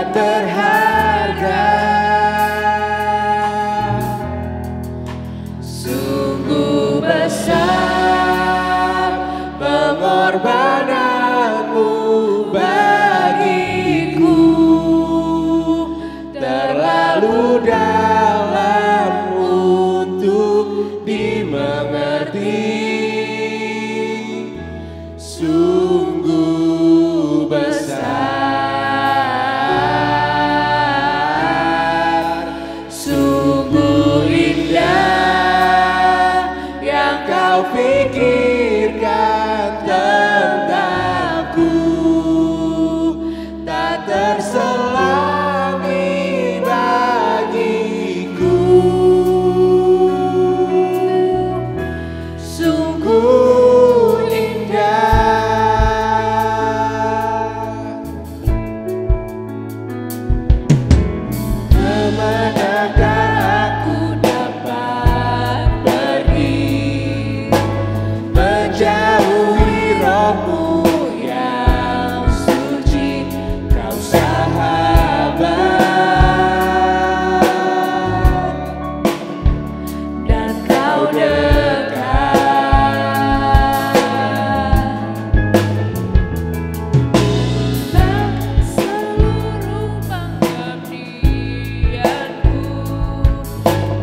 dan berharga. Sungguh besar pengorbananmu bagiku, terlalu dalam untuk dimengerti. Sungguh besar, sungguh indah yang kau pikirkan tentangku, tak terselami bagiku. Sungguh indah. Kemanakah aku dapat pergi, menjauhi rohmu yang suci, kau sahabat, dan kau dekat. Seluruh pengabdianku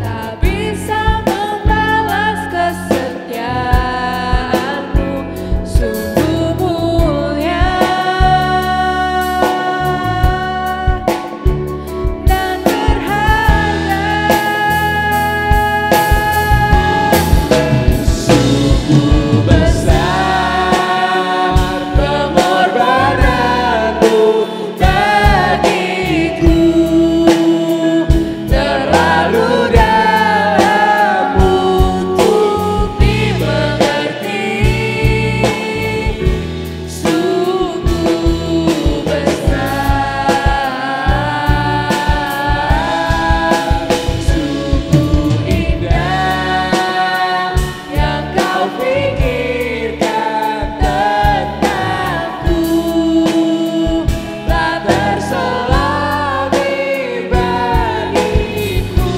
tak bisa membalas kesetiaanmu, sungguh mulia dan berharga. Sungguh besar pengorbananmu bagiku, terlalu dalam untuk dimengerti. Sungguh besar, sungguh indah yang kau pikirkan tentangku, tak terselami bagiku.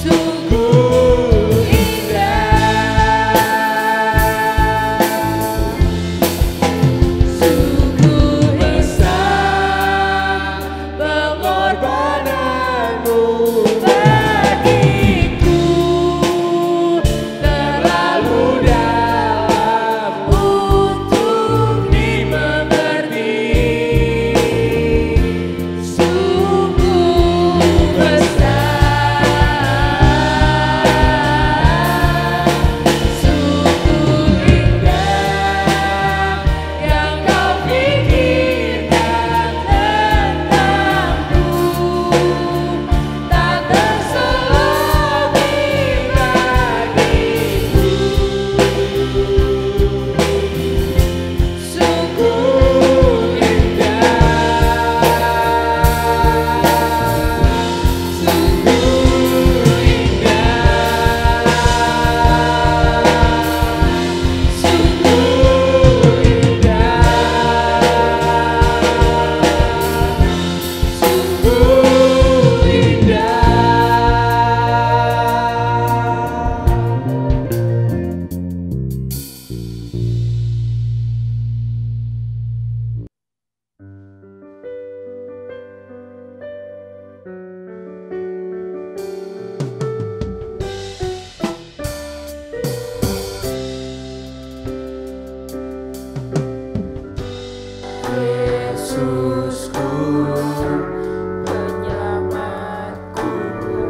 Sungguh indah, sungguh besar pengorbananmu bagiku, terlalu dalam untuk dimengerti. Sungguh besar, sungguh indah yang kau pikirkan tentangku, tak terselami bagiku. Sungguh indah, sungguh indah, sungguh Yesusku, penyelamatku,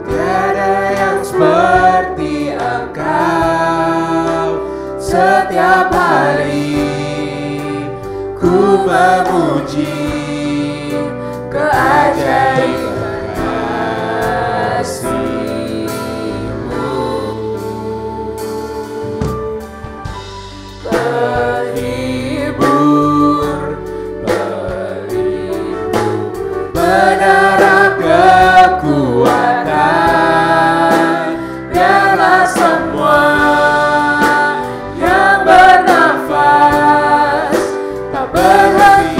tiada yang seperti Engkau. Setiap hari ku memuji keajaiban kasih-Mu. Terhibur, menerap kekuatan, biarlah semua yang bernafas tak berhenti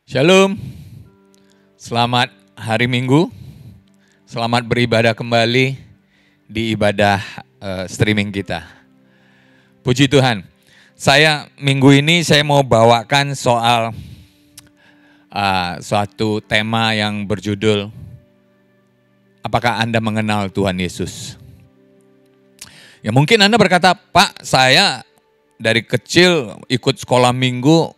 Shalom, selamat hari Minggu, selamat beribadah kembali di ibadah streaming kita. Puji Tuhan, minggu ini saya mau bawakan soal suatu tema yang berjudul, apakah Anda mengenal Tuhan Yesus? Ya mungkin Anda berkata, Pak, saya dari kecil ikut sekolah minggu,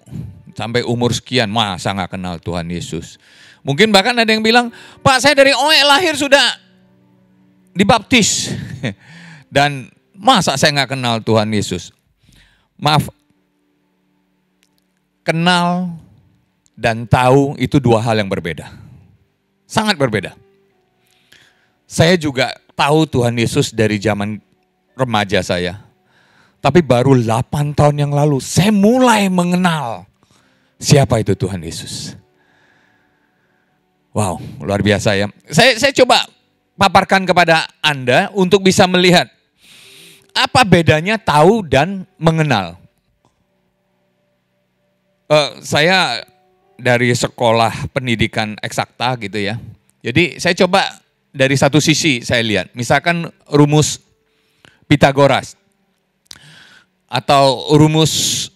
sampai umur sekian, masa nggak kenal Tuhan Yesus? Mungkin bahkan ada yang bilang, Pak, saya dari lahir sudah dibaptis. Dan masa saya nggak kenal Tuhan Yesus? Maaf, kenal dan tahu itu dua hal yang berbeda. Sangat berbeda. Saya juga tahu Tuhan Yesus dari zaman remaja saya. Tapi baru 8 tahun yang lalu, saya mulai mengenal siapa itu Tuhan Yesus. Wow, luar biasa ya. Saya coba paparkan kepada Anda untuk bisa melihat apa bedanya tahu dan mengenal. Saya dari sekolah pendidikan eksakta gitu ya. Jadi saya coba dari satu sisi saya lihat. Misalkan rumus Pitagoras atau rumus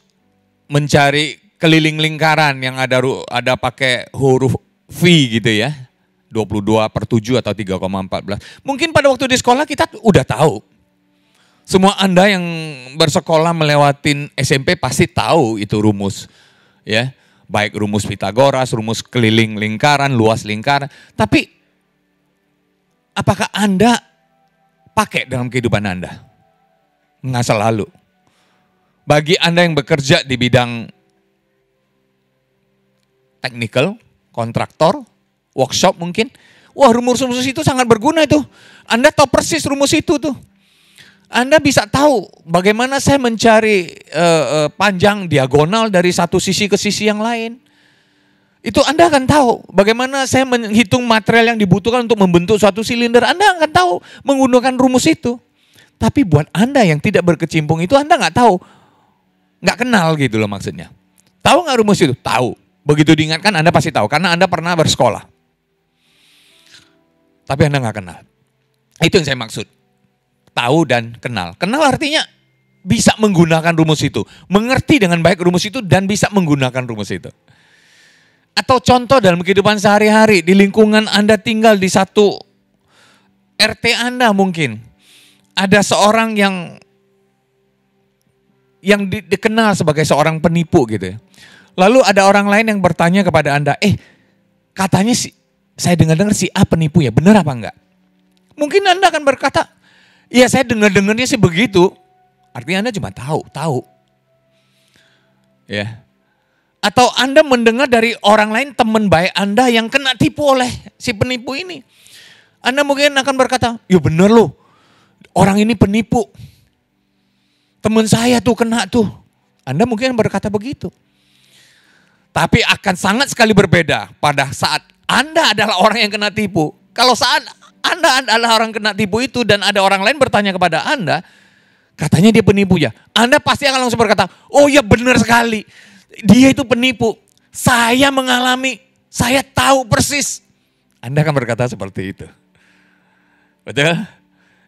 mencari keliling lingkaran yang ada pakai huruf V gitu ya. 22/7 atau 3,14. Mungkin pada waktu di sekolah kita udah tahu. Semua Anda yang bersekolah melewatin SMP pasti tahu itu rumus. Ya, baik rumus Pitagoras, rumus keliling lingkaran, luas lingkaran. Tapi apakah Anda pakai dalam kehidupan Anda? Nggak selalu. Bagi Anda yang bekerja di bidang technical, kontraktor, workshop mungkin. Wah, rumus-rumus itu sangat berguna itu. Anda tahu persis rumus itu tuh. Anda bisa tahu bagaimana saya mencari panjang diagonal dari satu sisi ke sisi yang lain. Itu Anda akan tahu bagaimana saya menghitung material yang dibutuhkan untuk membentuk suatu silinder. Anda akan tahu menggunakan rumus itu. Tapi buat Anda yang tidak berkecimpung itu Anda nggak tahu. Nggak kenal gitu loh maksudnya. Tahu nggak rumus itu? Tahu. Begitu diingatkan Anda pasti tahu karena Anda pernah bersekolah. Tapi Anda nggak kenal. Itu yang saya maksud. Tahu dan kenal. Kenal artinya bisa menggunakan rumus itu. Mengerti dengan baik rumus itu dan bisa menggunakan rumus itu. Atau contoh dalam kehidupan sehari-hari. Di lingkungan Anda tinggal di satu RT Anda mungkin. Ada seorang yang dikenal sebagai seorang penipu gitu ya. Lalu ada orang lain yang bertanya kepada Anda, katanya saya dengar-dengar si A penipu ya, benar apa enggak? Mungkin Anda akan berkata, iya saya dengar-dengarnya sih begitu. Artinya Anda cuma tahu. Ya. Atau Anda mendengar dari orang lain, teman baik Anda yang kena tipu oleh si penipu ini. Anda mungkin akan berkata, ya benar loh, orang ini penipu. Teman saya tuh kena tuh. Anda mungkin berkata begitu. Tapi akan sangat sekali berbeda pada saat Anda adalah orang yang kena tipu. Kalau saat Anda adalah orang kena tipu itu dan ada orang lain bertanya kepada Anda, katanya dia penipu ya. Anda pasti akan langsung berkata, oh ya benar sekali. Dia itu penipu. Saya mengalami, saya tahu persis. Anda akan berkata seperti itu. Betul?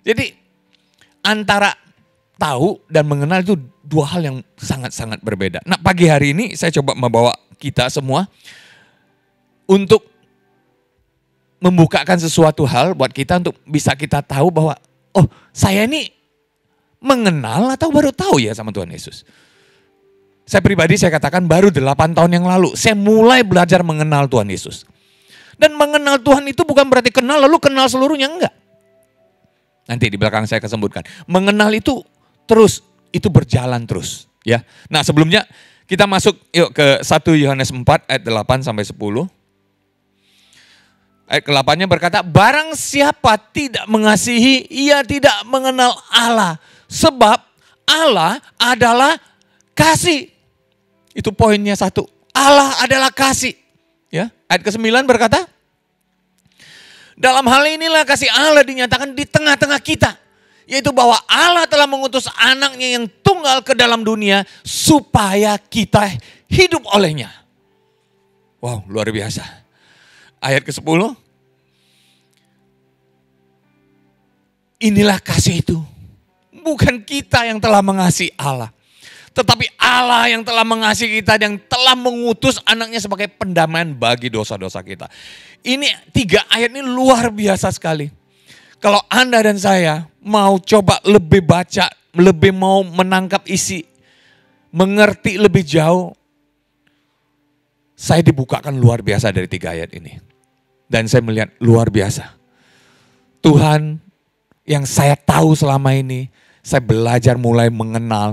Jadi antara tahu dan mengenal itu dua hal yang sangat-sangat berbeda. Nah, pagi hari ini saya coba membawa kita semua untuk membukakan sesuatu hal buat kita untuk bisa kita tahu bahwa oh, saya ini mengenal atau baru tahu ya sama Tuhan Yesus. Saya pribadi saya katakan baru 8 tahun yang lalu saya mulai belajar mengenal Tuhan Yesus. Dan mengenal Tuhan itu bukan berarti kenal lalu kenal seluruhnya, enggak. Nanti di belakang saya akan sebutkan. Mengenal itu terus, itu berjalan terus. Ya. Nah sebelumnya kita masuk yuk ke 1 Yohanes 4 ayat 8 sampai 10. Ayat ke-8-nya berkata, barang siapa tidak mengasihi, ia tidak mengenal Allah. Sebab Allah adalah kasih. Itu poinnya satu. Allah adalah kasih. Ya, ayat ke-9 berkata, dalam hal inilah kasih Allah dinyatakan di tengah-tengah kita. Yaitu bahwa Allah telah mengutus anaknya yang tunggal ke dalam dunia supaya kita hidup olehnya. Wow, luar biasa. Ayat ke-10. Inilah kasih itu. Bukan kita yang telah mengasihi Allah. Tetapi Allah yang telah mengasihi kita, yang telah mengutus anaknya sebagai pendamaian bagi dosa-dosa kita. Ini 3 ayat ini luar biasa sekali. Kalau Anda dan saya mau coba lebih baca, lebih mau menangkap isi, mengerti lebih jauh, saya dibukakan luar biasa dari 3 ayat ini. Dan saya melihat luar biasa. Tuhan yang saya tahu selama ini, saya belajar mulai mengenal.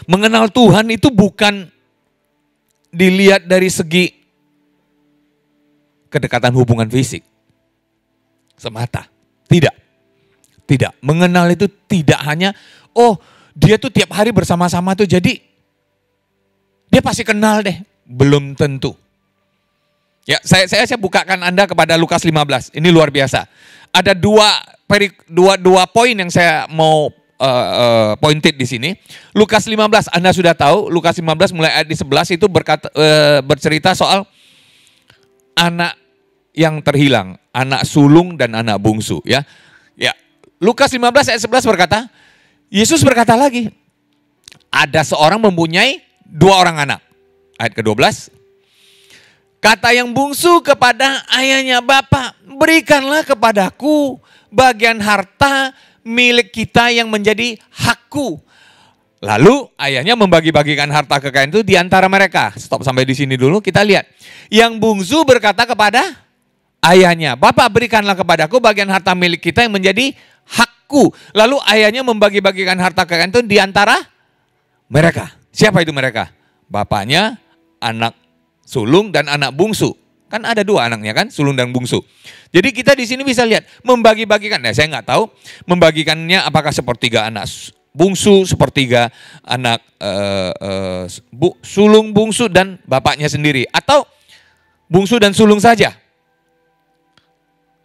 Mengenal Tuhan itu bukan dilihat dari segi kedekatan hubungan fisik semata. Tidak. Mengenal itu tidak hanya, oh dia tuh tiap hari bersama-sama tuh jadi dia pasti kenal deh. Belum tentu. Ya, saya bukakan Anda kepada Lukas 15. Ini luar biasa. Ada dua poin yang saya mau pointed di sini. Lukas 15, Anda sudah tahu, Lukas 15 mulai ayat di 11 itu bercerita soal anak yang terhilang, anak sulung dan anak bungsu, ya. Ya. Lukas 15 ayat 11 berkata, Yesus berkata lagi, ada seorang mempunyai 2 orang anak. Ayat ke-12. Kata yang bungsu kepada ayahnya, Bapak, berikanlah kepadaku bagian harta milik kita yang menjadi hakku. Lalu ayahnya membagi-bagikan harta kekayaan itu di antara mereka. Stop sampai di sini dulu, kita lihat. Yang bungsu berkata kepada ayahnya, Bapak, berikanlah kepadaku bagian harta milik kita yang menjadi hakku. Lalu ayahnya membagi-bagikan harta kekayaan itu di antara mereka. Siapa itu mereka? Bapaknya, anak sulung dan anak bungsu. Kan ada 2 anaknya kan, sulung dan bungsu. Jadi kita di sini bisa lihat membagi-bagikan. Nah, saya nggak tahu membagikannya apakah sepertiga anak bungsu, sepertiga anak sulung bungsu dan bapaknya sendiri, atau bungsu dan sulung saja.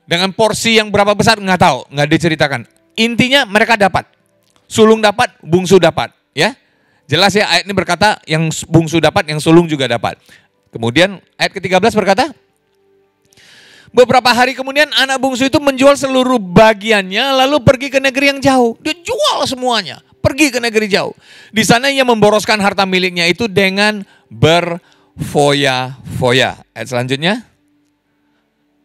Dengan porsi yang berapa besar nggak tahu, nggak diceritakan. Intinya mereka dapat, sulung dapat, bungsu dapat, ya. Jelas ya, ayat ini berkata yang bungsu dapat, yang sulung juga dapat. Kemudian ayat ke-13 berkata, beberapa hari kemudian anak bungsu itu menjual seluruh bagiannya lalu pergi ke negeri yang jauh. Dia jual semuanya, pergi ke negeri jauh. Di sana ia memboroskan harta miliknya itu dengan berfoya-foya. Ayat selanjutnya,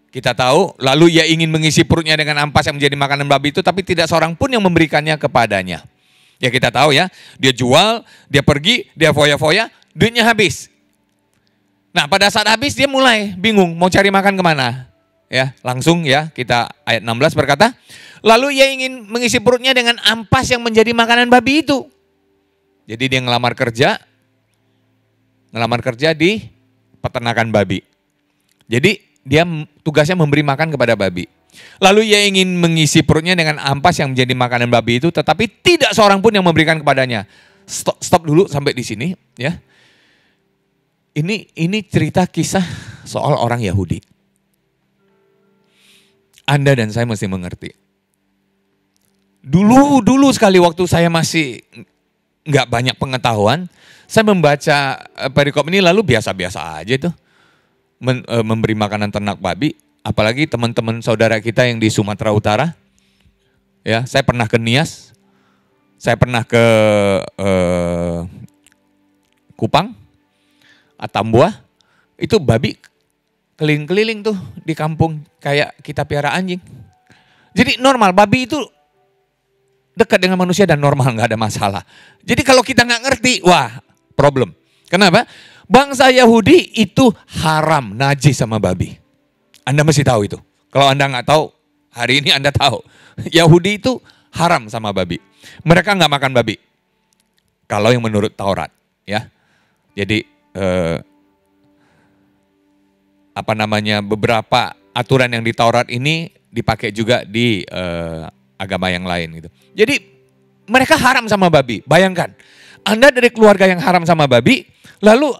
kita tahu, lalu ia ingin mengisi perutnya dengan ampas yang menjadi makanan babi itu, tapi tidak seorang pun yang memberikannya kepadanya. Ya kita tahu ya, dia jual, dia pergi, dia foya-foya, duitnya habis. Nah pada saat habis dia mulai bingung mau cari makan kemana. Ya langsung ya kita ayat 16 berkata, lalu ia ingin mengisi perutnya dengan ampas yang menjadi makanan babi itu. Jadi dia ngelamar kerja di peternakan babi. Jadi dia tugasnya memberi makan kepada babi. Lalu ia ingin mengisi perutnya dengan ampas yang menjadi makanan babi itu, tetapi tidak seorang pun yang memberikan kepadanya. Stop dulu sampai di sini ya. Ini cerita kisah soal orang Yahudi. Anda dan saya mesti mengerti. Dulu sekali waktu saya masih nggak banyak pengetahuan, saya membaca perikop ini lalu biasa-biasa aja tuh. Memberi makanan ternak babi, apalagi teman-teman saudara kita yang di Sumatera Utara. Ya, saya pernah ke Nias, saya pernah ke Kupang, Atambua, itu babi keliling-keliling tuh di kampung kayak kita piara anjing. Jadi normal, babi itu dekat dengan manusia dan normal, nggak ada masalah. Jadi kalau kita nggak ngerti, wah problem. Kenapa? Bangsa Yahudi itu haram, najis sama babi. Anda mesti tahu itu. Kalau Anda nggak tahu, hari ini Anda tahu. Yahudi itu haram sama babi. Mereka nggak makan babi. Kalau yang menurut Taurat, ya. Jadi beberapa aturan yang di Taurat ini dipakai juga di agama yang lain gitu. Jadi mereka haram sama babi. Bayangkan, Anda dari keluarga yang haram sama babi, lalu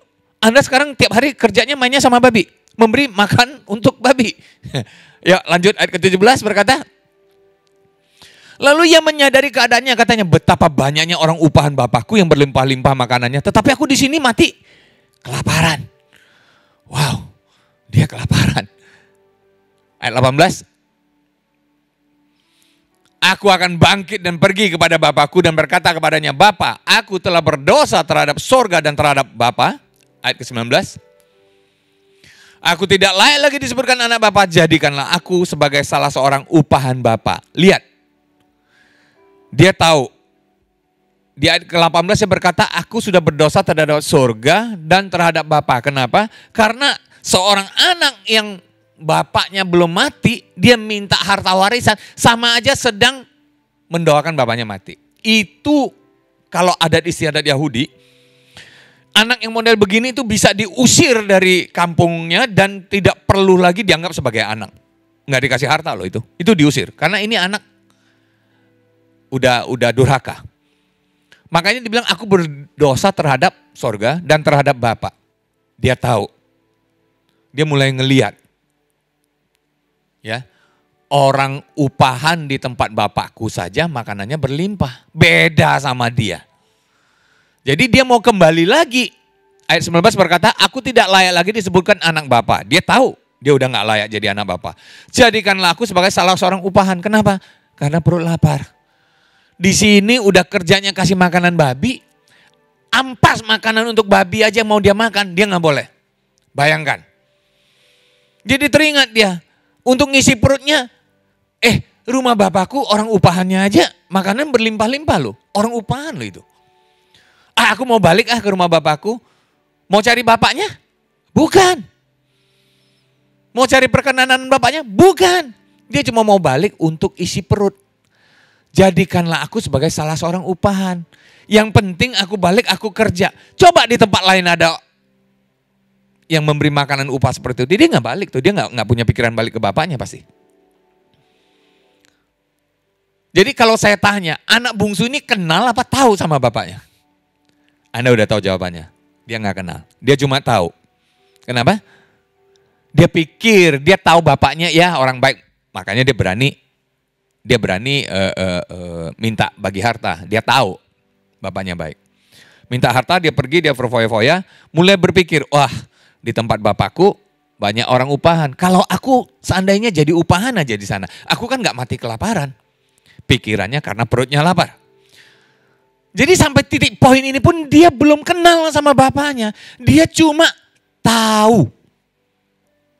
Anda sekarang tiap hari kerjanya mainnya sama babi, memberi makan untuk babi. Ya lanjut ayat ke-17 berkata, Lalu ia menyadari keadaannya, katanya, betapa banyaknya orang upahan bapakku yang berlimpah-limpah makanannya, tetapi aku di sini mati kelaparan. Wow, dia kelaparan. Ayat 18. Aku akan bangkit dan pergi kepada bapakku dan berkata kepadanya, Bapa, aku telah berdosa terhadap sorga dan terhadap Bapa. Ayat ke-19. Aku tidak layak lagi disebutkan anak Bapa, jadikanlah aku sebagai salah seorang upahan Bapa. Lihat, dia tahu. Di ayat ke-18 dia berkata, aku sudah berdosa terhadap sorga dan terhadap Bapa. Kenapa? Karena seorang anak yang bapaknya belum mati, dia minta harta warisan, sama aja sedang mendoakan bapaknya mati. Itu kalau adat istiadat Yahudi, anak yang model begini itu bisa diusir dari kampungnya dan tidak perlu lagi dianggap sebagai anak. Nggak dikasih harta loh itu diusir. Karena ini anak udah durhaka. Makanya dibilang aku berdosa terhadap sorga dan terhadap Bapa. Dia tahu. Dia mulai ngelihat. Ya, orang upahan di tempat bapakku saja makanannya berlimpah. Beda sama dia. Jadi dia mau kembali lagi. Ayat 19 berkata, aku tidak layak lagi disebutkan anak Bapa. Dia tahu dia udah gak layak jadi anak Bapa. Jadikanlah aku sebagai salah seorang upahan. Kenapa? Karena perut lapar. Di sini udah kerjanya kasih makanan babi. Ampas makanan untuk babi aja mau dia makan, dia gak boleh. Bayangkan. Jadi teringat dia. Untuk ngisi perutnya, rumah bapakku orang upahannya aja makanan berlimpah-limpah loh. Orang upahan loh itu. Aku mau balik ke rumah bapakku. Mau cari bapaknya? Bukan. Mau cari perkenanan bapaknya? Bukan. Dia cuma mau balik untuk isi perut. Jadikanlah aku sebagai salah seorang upahan. Yang penting aku balik, aku kerja. Coba di tempat lain ada yang memberi makanan upah seperti itu, dia nggak balik tuh, dia nggak punya pikiran balik ke bapaknya pasti. Jadi kalau saya tanya, anak bungsu ini kenal apa tahu sama bapaknya? Anda udah tahu jawabannya, dia nggak kenal, dia cuma tahu. Kenapa? Dia pikir dia tahu bapaknya ya orang baik, makanya dia berani minta bagi harta. Dia tahu bapaknya baik, minta harta, dia pergi, dia berfoya-foya, mulai berpikir, wah, di tempat bapakku banyak orang upahan. Kalau aku seandainya jadi upahan aja di sana, aku kan nggak mati kelaparan. Pikirannya karena perutnya lapar. Jadi sampai titik poin ini pun dia belum kenal sama bapaknya. Dia cuma tahu.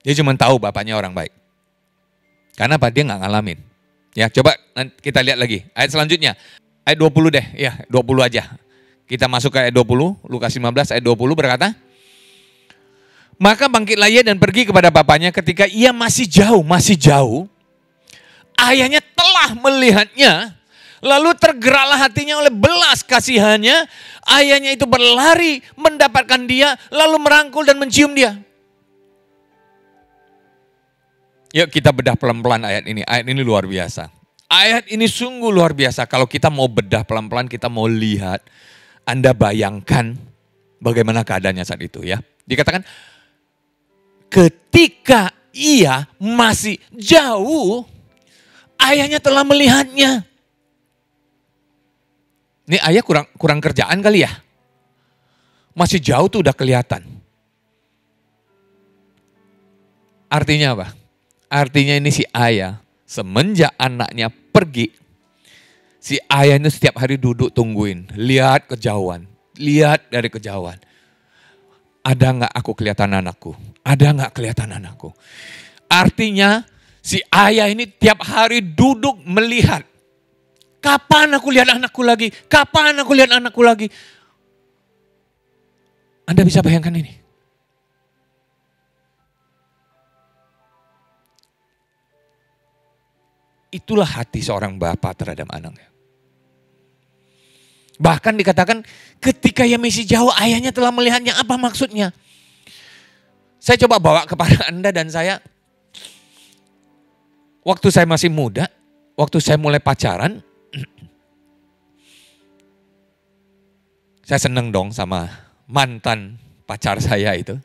Dia cuma tahu bapaknya orang baik. Karena apa? Dia nggak ngalamin. Ya, coba kita lihat lagi ayat selanjutnya. Ayat 20 deh, ya 20 aja. Kita masuk ke ayat 20, Lukas 15 ayat 20 berkata, maka bangkitlah ia dan pergi kepada bapaknya. Ketika ia masih jauh, ayahnya telah melihatnya, lalu tergeraklah hatinya oleh belas kasihannya. Ayahnya itu berlari mendapatkan dia, lalu merangkul dan mencium dia. Yuk kita bedah pelan-pelan ayat ini. Ayat ini luar biasa. Ayat ini sungguh luar biasa. Kalau kita mau bedah pelan-pelan, kita mau lihat, Anda bayangkan bagaimana keadaannya saat itu ya. Dikatakan, ketika ia masih jauh, ayahnya telah melihatnya. Ini ayah kurang kerjaan kali ya. Masih jauh tuh udah kelihatan. Artinya apa? Artinya ini si ayah semenjak anaknya pergi, si ayah ini setiap hari duduk tungguin, lihat kejauhan, lihat dari kejauhan. Ada nggak aku kelihatan anakku? Ada nggak kelihatan anakku? Artinya si ayah ini tiap hari duduk melihat. Kapan aku lihat anakku lagi? Kapan aku lihat anakku lagi? Anda bisa bayangkan ini? Itulah hati seorang bapak terhadap anaknya. Bahkan dikatakan ketika ia masih jauh ayahnya telah melihatnya. Apa maksudnya? Saya coba bawa kepada Anda dan saya. Waktu saya masih muda, waktu saya mulai pacaran, saya seneng dong sama mantan pacar saya itu.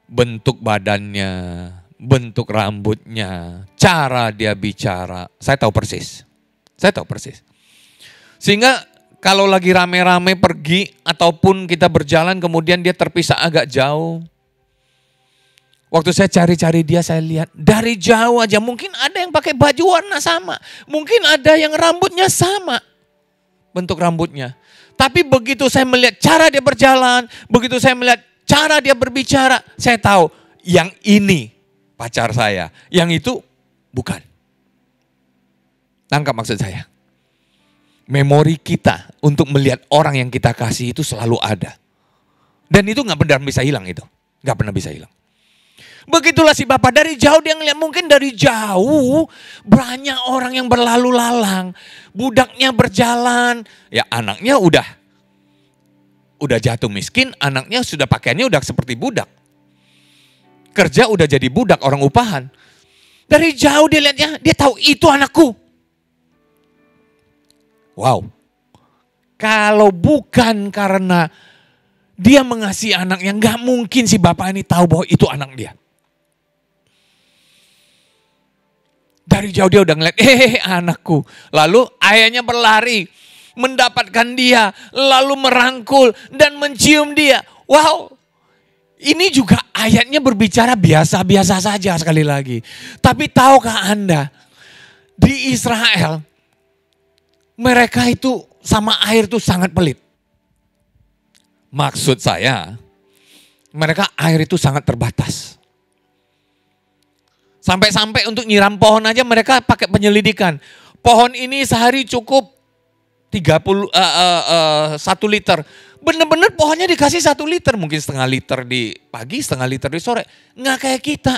Bentuk badannya, bentuk rambutnya, cara dia bicara, saya tahu persis. Saya tahu persis. Sehingga kalau lagi rame-rame pergi ataupun kita berjalan kemudian dia terpisah agak jauh. Waktu saya cari-cari dia, saya lihat dari jauh aja mungkin ada yang pakai baju warna sama. Mungkin ada yang rambutnya sama bentuk rambutnya. Tapi begitu saya melihat cara dia berjalan, begitu saya melihat cara dia berbicara, saya tahu yang ini pacar saya, yang itu bukan. Tangkap maksud saya. Memori kita untuk melihat orang yang kita kasih itu selalu ada. Dan itu gak benar bisa hilang itu. Gak pernah bisa hilang. Begitulah si bapak dari jauh dia ngeliat, mungkin dari jauh banyak orang yang berlalu lalang. Budaknya berjalan, ya anaknya udah jatuh miskin, anaknya sudah pakaiannya udah seperti budak. Kerja udah jadi budak, orang upahan. Dari jauh dia lihatnya, dia tahu itu anakku. Wow. Kalau bukan karena dia mengasihi anaknya, gak mungkin si bapak ini tahu bahwa itu anak dia. Dari jauh dia udah ngeliat, anakku. Lalu ayahnya berlari, mendapatkan dia, lalu merangkul dan mencium dia. Wow, ini juga ayatnya berbicara biasa-biasa saja sekali lagi. Tapi tahukah Anda, di Israel, mereka itu sama air itu sangat pelit. Maksud saya, mereka air itu sangat terbatas. Sampai-sampai untuk nyiram pohon aja mereka pakai penyelidikan. Pohon ini sehari cukup 1 liter. Bener-bener pohonnya dikasih 1 liter. Mungkin setengah liter di pagi, setengah liter di sore. Nggak kayak kita.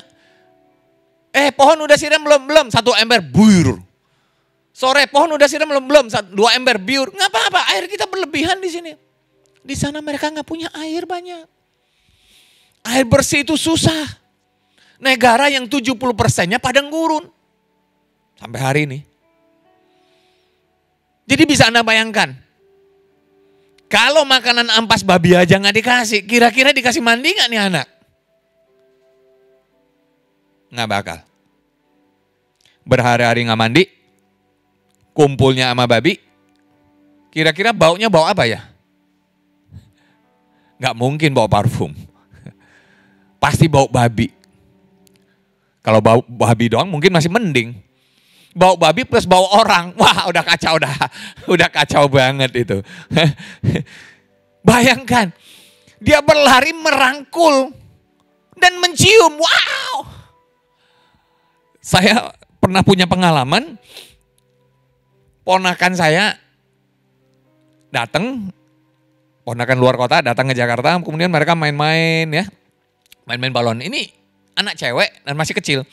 Pohon udah siram belum? 1 ember, buyur. Sore pohon udah siram belum? 2 ember, biur. Nggak apa-apa, air kita berlebihan di sini. Di sana mereka nggak punya air banyak. Air bersih itu susah. Negara yang 70%-nya padang gurun. Sampai hari ini. Jadi bisa Anda bayangkan. Kalau makanan ampas babi aja nggak dikasih, kira-kira dikasih mandi nggak nih anak? Nggak bakal. Berhari-hari nggak mandi, kumpulnya sama babi, kira-kira baunya bau apa ya? Nggak mungkin bau parfum. Pasti bau babi. Kalau bau babi doang mungkin masih mending. Bau babi plus bau orang, wah udah kacau banget itu. Bayangkan, dia berlari merangkul dan mencium, wow. Saya pernah punya pengalaman, ponakan saya datang, ponakan luar kota datang ke Jakarta, kemudian mereka main-main ya, main-main balon. Ini anak cewek dan masih kecil.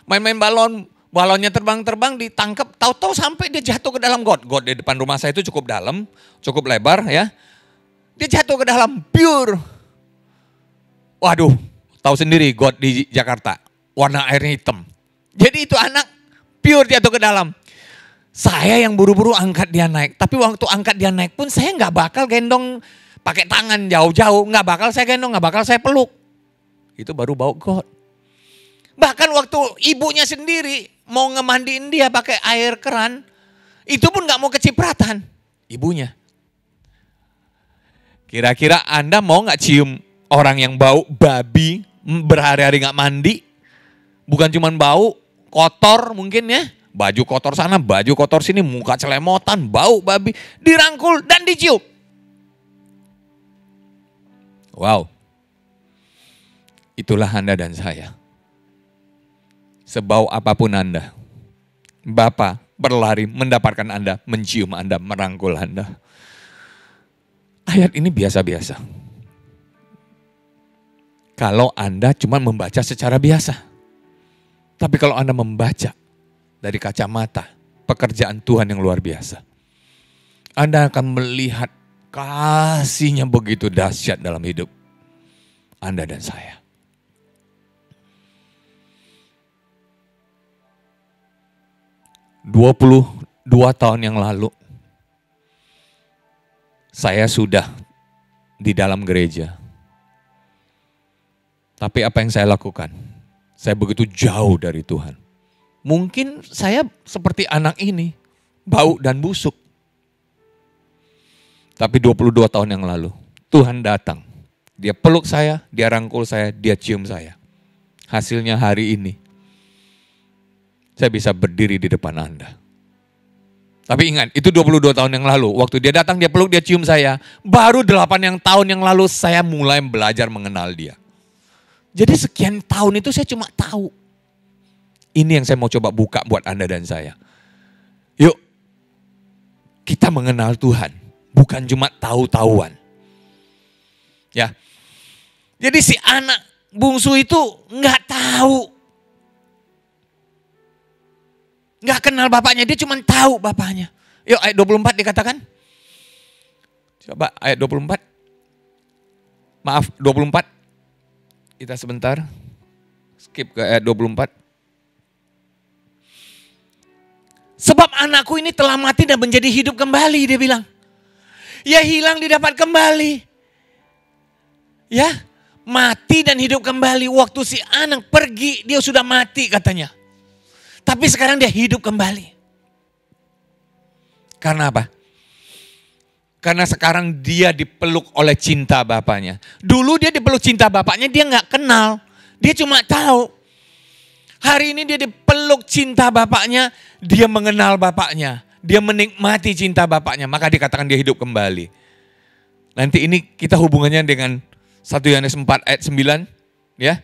Main-main balon, balonnya terbang-terbang ditangkap, tahu-tahu sampai dia jatuh ke dalam got. Got di depan rumah saya itu cukup dalam, cukup lebar ya. Dia jatuh ke dalam, pure. Waduh, tahu sendiri got di Jakarta, warna airnya hitam. Jadi itu anak pure jatuh ke dalam. Saya yang buru-buru angkat dia naik, tapi waktu angkat dia naik pun saya nggak bakal gendong pakai tangan jauh-jauh, nggak bakal saya gendong, nggak bakal saya peluk. Itu baru bau got. Bahkan waktu ibunya sendiri mau ngemandiin dia pakai air keran, itu pun gak mau kecipratan ibunya. Kira-kira Anda mau gak cium orang yang bau babi, berhari-hari gak mandi? Bukan cuma bau, kotor mungkin ya. Baju kotor sana, baju kotor sini, muka celemotan, bau babi. Dirangkul dan dicium. Wow. Itulah Anda dan saya. Sebau apapun Anda, Bapa berlari mendapatkan Anda, mencium Anda, merangkul Anda. Ayat ini biasa-biasa. Kalau Anda cuma membaca secara biasa. Tapi kalau Anda membaca dari kacamata pekerjaan Tuhan yang luar biasa, Anda akan melihat kasih-Nya begitu dahsyat dalam hidup Anda dan saya. ...22 tahun yang lalu... ...saya sudah... ...di dalam gereja. Tapi apa yang saya lakukan? Saya begitu jauh dari Tuhan. Mungkin saya seperti anak ini... bau dan busuk. Tapi 22 tahun yang lalu, Tuhan datang. Dia peluk saya, dia rangkul saya, dia cium saya. Hasilnya hari ini, saya bisa berdiri di depan Anda. Tapi ingat, itu 22 tahun yang lalu. Waktu dia datang, dia peluk, dia cium saya. Baru 8 tahun yang lalu, saya mulai belajar mengenal dia. Jadi sekian tahun itu saya cuma tahu. Ini yang saya mau coba buka buat Anda dan saya. Yuk, kita mengenal Tuhan. Bukan cuma tahu-tahuan. Ya. Jadi si anak bungsu itu nggak tahu. Nggak kenal bapaknya, dia cuma tahu bapaknya. Yuk ayat 24 dikatakan. Coba ayat 24. Maaf, 24. Kita sebentar. Skip ke ayat 24. Sebab anakku ini telah mati dan menjadi hidup kembali, dia bilang. Ya hilang didapat kembali. Ya, mati dan hidup kembali. Waktu si anak pergi, dia sudah mati katanya. Tapi sekarang dia hidup kembali. Karena apa? Karena sekarang dia dipeluk oleh cinta bapaknya. Dulu dia dipeluk cinta bapaknya, dia nggak kenal. Dia cuma tahu. Hari ini dia dipeluk cinta bapaknya, dia mengenal bapaknya. Dia menikmati cinta bapaknya, maka dikatakan dia hidup kembali. Nanti ini kita hubungannya dengan 1 Yohanes 4 ayat 9. Ya.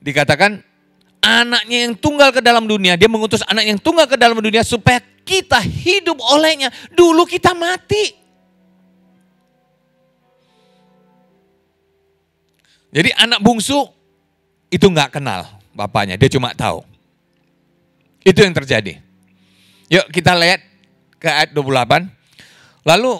Dikatakan anaknya yang tunggal ke dalam dunia, dia mengutus anak yang tunggal ke dalam dunia supaya kita hidup olehnya. Dulu kita mati. Jadi anak bungsu itu nggak kenal bapaknya, dia cuma tahu. Itu yang terjadi. Yuk kita lihat ke ayat 28. Lalu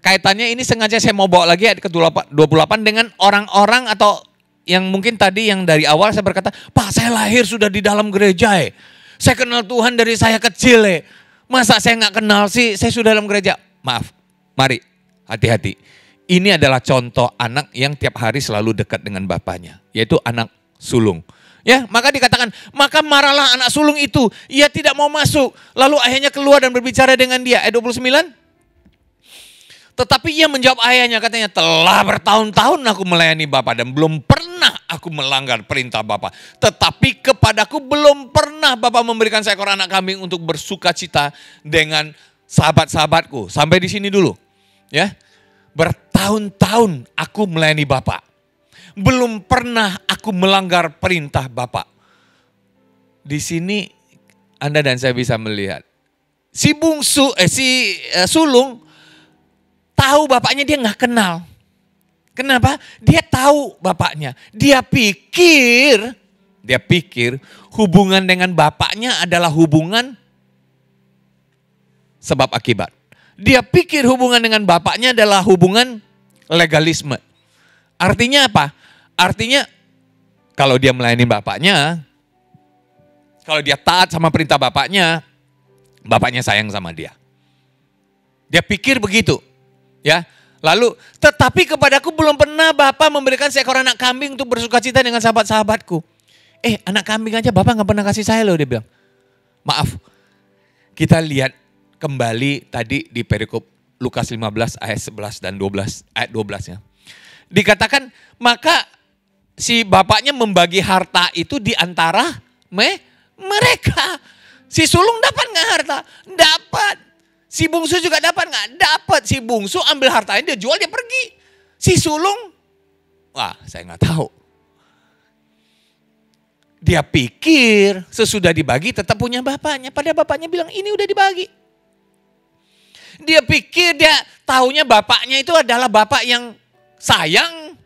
kaitannya ini sengaja saya mau bawa lagi ayat ke-28 dengan orang-orang atau yang mungkin tadi yang dari awal saya berkata, Pak saya lahir sudah di dalam gereja saya kenal Tuhan dari saya kecil Masa saya nggak kenal sih, saya sudah dalam gereja. Maaf, mari hati-hati. Ini adalah contoh anak yang tiap hari selalu dekat dengan bapaknya, yaitu anak sulung. Ya, maka dikatakan, maka marahlah anak sulung itu, ia tidak mau masuk. Lalu ayahnya keluar dan berbicara dengan dia. Ayat 29. Tetapi ia menjawab ayahnya, katanya, telah bertahun-tahun aku melayani Bapa dan belum pernah aku melanggar perintah Bapa. Tetapi kepadaku belum pernah Bapa memberikan seekor anak kambing untuk bersuka cita dengan sahabat-sahabatku. Sampai di sini dulu. Ya, bertahun-tahun aku melayani Bapa. Belum pernah aku melanggar perintah Bapak. Di sini Anda dan saya bisa melihat. Si sulung tahu bapaknya, dia nggak kenal. Kenapa? Dia tahu bapaknya. Dia pikir hubungan dengan bapaknya adalah hubungan sebab akibat. Dia pikir hubungan dengan bapaknya adalah hubungan legalisme. Artinya apa? Artinya kalau dia melayani bapaknya, kalau dia taat sama perintah bapaknya, bapaknya sayang sama dia. Dia pikir begitu. Ya. Lalu, tetapi kepadaku belum pernah Bapa memberikan seekor anak kambing untuk bersukacita dengan sahabat-sahabatku. Anak kambing aja Bapak gak pernah kasih saya loh, dia bilang. Maaf, kita lihat kembali tadi di perikop Lukas 15 ayat 11 dan 12, ayat 12 ya. Dikatakan, maka si bapaknya membagi harta itu di antara mereka. Si sulung dapat gak harta? Dapat. Si bungsu juga dapat gak? Dapat. Si bungsu ambil hartanya, dia jual, dia pergi. Si sulung, wah saya gak tahu. Dia pikir sesudah dibagi tetap punya bapaknya. Padahal bapaknya bilang ini udah dibagi. Dia pikir dia taunya bapaknya itu adalah bapak yang sayang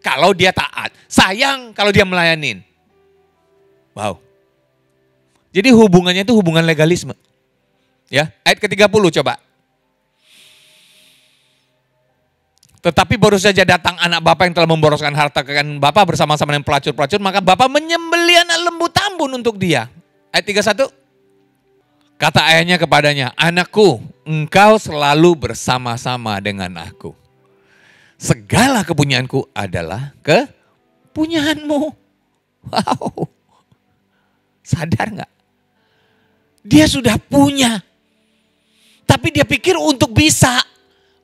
kalau dia taat. Sayang kalau dia melayanin. Wow. Jadi hubungannya itu hubungan legalisme. Ya, ayat ke-30 coba. Tetapi baru saja datang anak bapa yang telah memboroskan harta kekayaan bapa bersama-sama dengan pelacur-pelacur, maka bapa menyembelih anak lembu tambun untuk dia. Ayat 31. Kata ayahnya kepadanya, anakku, engkau selalu bersama-sama dengan aku. Segala kepunyaanku adalah kepunyaanmu. Wow. Sadar gak? Dia sudah punya. Tapi dia pikir untuk bisa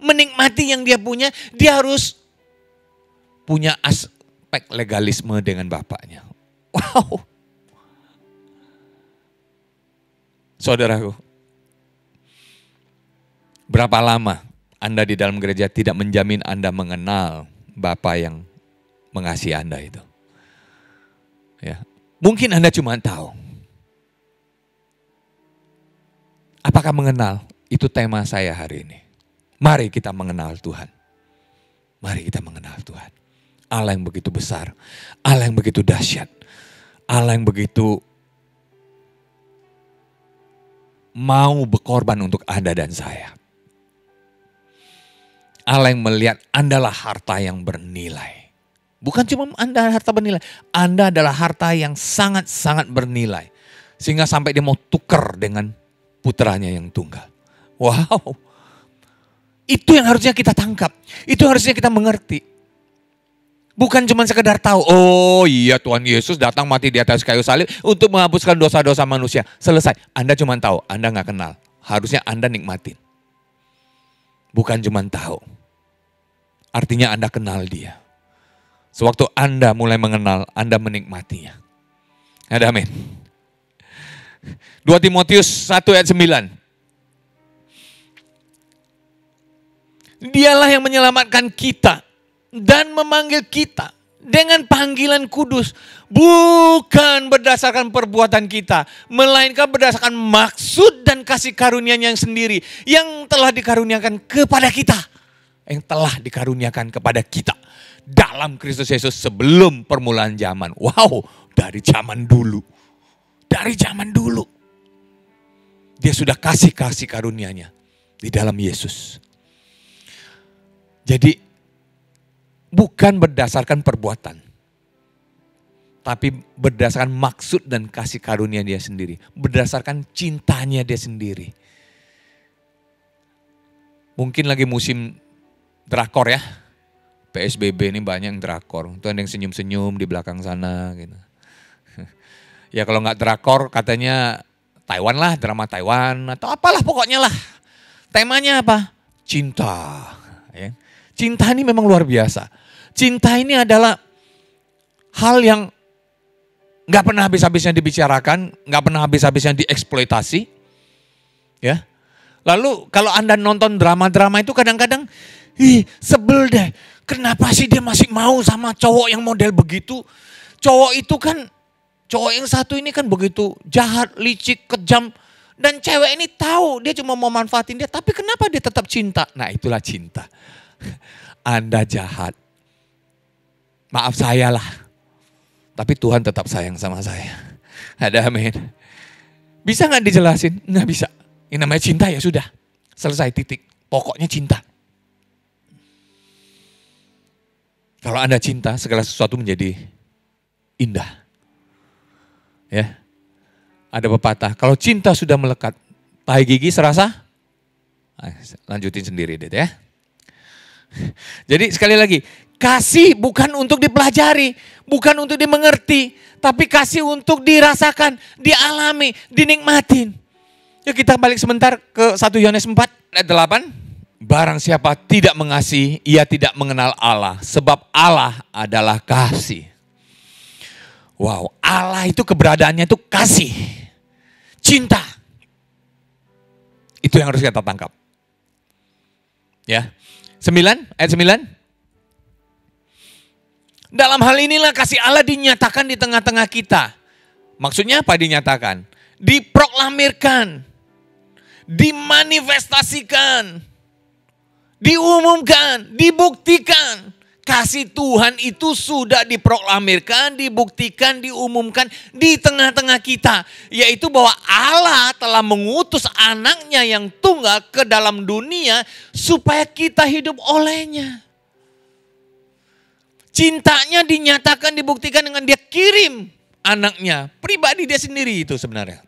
menikmati yang dia punya, dia harus punya aspek legalisme dengan bapaknya. Wow. Saudaraku, berapa lama Anda di dalam gereja tidak menjamin Anda mengenal Bapa yang mengasihi Anda itu? Ya. Mungkin Anda cuma tahu. Apakah mengenal? Itu tema saya hari ini. Mari kita mengenal Tuhan. Mari kita mengenal Tuhan. Allah yang begitu besar. Allah yang begitu dahsyat. Allah yang begitu mau berkorban untuk Anda dan saya. Allah yang melihat Anda adalah harta yang bernilai. Bukan cuma Anda harta bernilai. Anda adalah harta yang sangat-sangat bernilai. Sehingga sampai dia mau tukar dengan putranya yang tunggal. Wow. Itu yang harusnya kita tangkap. Itu harusnya kita mengerti. Bukan cuma sekedar tahu, oh iya Tuhan Yesus datang mati di atas kayu salib untuk menghapuskan dosa-dosa manusia. Selesai. Anda cuma tahu, Anda nggak kenal. Harusnya Anda nikmatin. Bukan cuma tahu. Artinya Anda kenal dia. Sewaktu Anda mulai mengenal, Anda menikmatinya. Ada amin. 2 Timotius 1 ayat 9. Dialah yang menyelamatkan kita dan memanggil kita dengan panggilan kudus. Bukan berdasarkan perbuatan kita, melainkan berdasarkan maksud dan kasih karunia-Nya yang sendiri. Yang telah dikaruniakan kepada kita. Yang telah dikaruniakan kepada kita. Dalam Kristus Yesus sebelum permulaan zaman. Wow, dari zaman dulu. Dari zaman dulu. Dia sudah kasih karunia-Nya di dalam Yesus. Jadi bukan berdasarkan perbuatan. Tapi berdasarkan maksud dan kasih karunia dia sendiri. Berdasarkan cintanya dia sendiri. Mungkin lagi musim drakor ya. PSBB ini banyak yang drakor. Itu ada yang senyum-senyum di belakang sana. Gitu. Ya kalau nggak drakor katanya Taiwan lah, drama Taiwan. Atau apalah pokoknya lah. Temanya apa? Cinta. Ya. Cinta ini memang luar biasa. Cinta ini adalah hal yang gak pernah habis-habisnya dibicarakan, gak pernah habis-habisnya dieksploitasi. Ya. Lalu kalau Anda nonton drama-drama itu kadang-kadang, sebel deh. Kenapa sih dia masih mau sama cowok yang model begitu? Cowok itu kan, cowok yang satu ini kan begitu jahat, licik, kejam. Dan cewek ini tahu dia cuma mau manfaatin dia, tapi kenapa dia tetap cinta? Nah itulah cinta. Anda jahat. Maaf saya lah. Tapi Tuhan tetap sayang sama saya. Ada amin. Bisa gak dijelasin? Nggak bisa. Ini namanya cinta ya sudah. Selesai titik. Pokoknya cinta. Kalau Anda cinta, segala sesuatu menjadi indah. Ya. Ada pepatah, kalau cinta sudah melekat, tahi gigi serasa? Lanjutin sendiri deh ya. Jadi sekali lagi, kasih bukan untuk dipelajari, bukan untuk dimengerti, tapi kasih untuk dirasakan, dialami, dinikmatin. Yuk kita balik sebentar ke 1 Yohanes 4 ayat 8. Barang siapa tidak mengasihi, ia tidak mengenal Allah, sebab Allah adalah kasih. Wow, Allah itu keberadaannya itu kasih, cinta. Itu yang harus kita tangkap. Ya. 9, ayat 9. Dalam hal inilah kasih Allah dinyatakan di tengah-tengah kita. Maksudnya apa dinyatakan? Diproklamirkan, dimanifestasikan, diumumkan, dibuktikan. Kasih Tuhan itu sudah diproklamirkan, dibuktikan, diumumkan di tengah-tengah kita. Yaitu bahwa Allah telah mengutus anaknya yang tunggal ke dalam dunia supaya kita hidup olehnya. Cintanya dinyatakan, dibuktikan dengan dia kirim anaknya. Pribadi dia sendiri itu sebenarnya.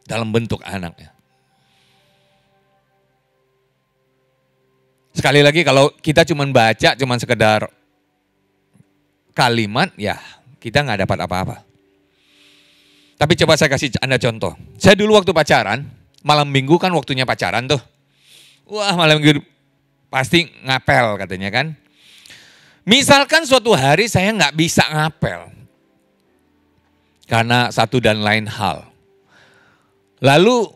Dalam bentuk anaknya. Sekali lagi kalau kita cuma baca, cuma sekedar kalimat, ya kita nggak dapat apa-apa. Tapi coba saya kasih Anda contoh. Saya dulu waktu pacaran, Malam minggu kan waktunya pacaran tuh. Wah, malam minggu pasti ngapel katanya kan. Misalkan suatu hari saya nggak bisa ngapel. Karena satu dan lain hal. Lalu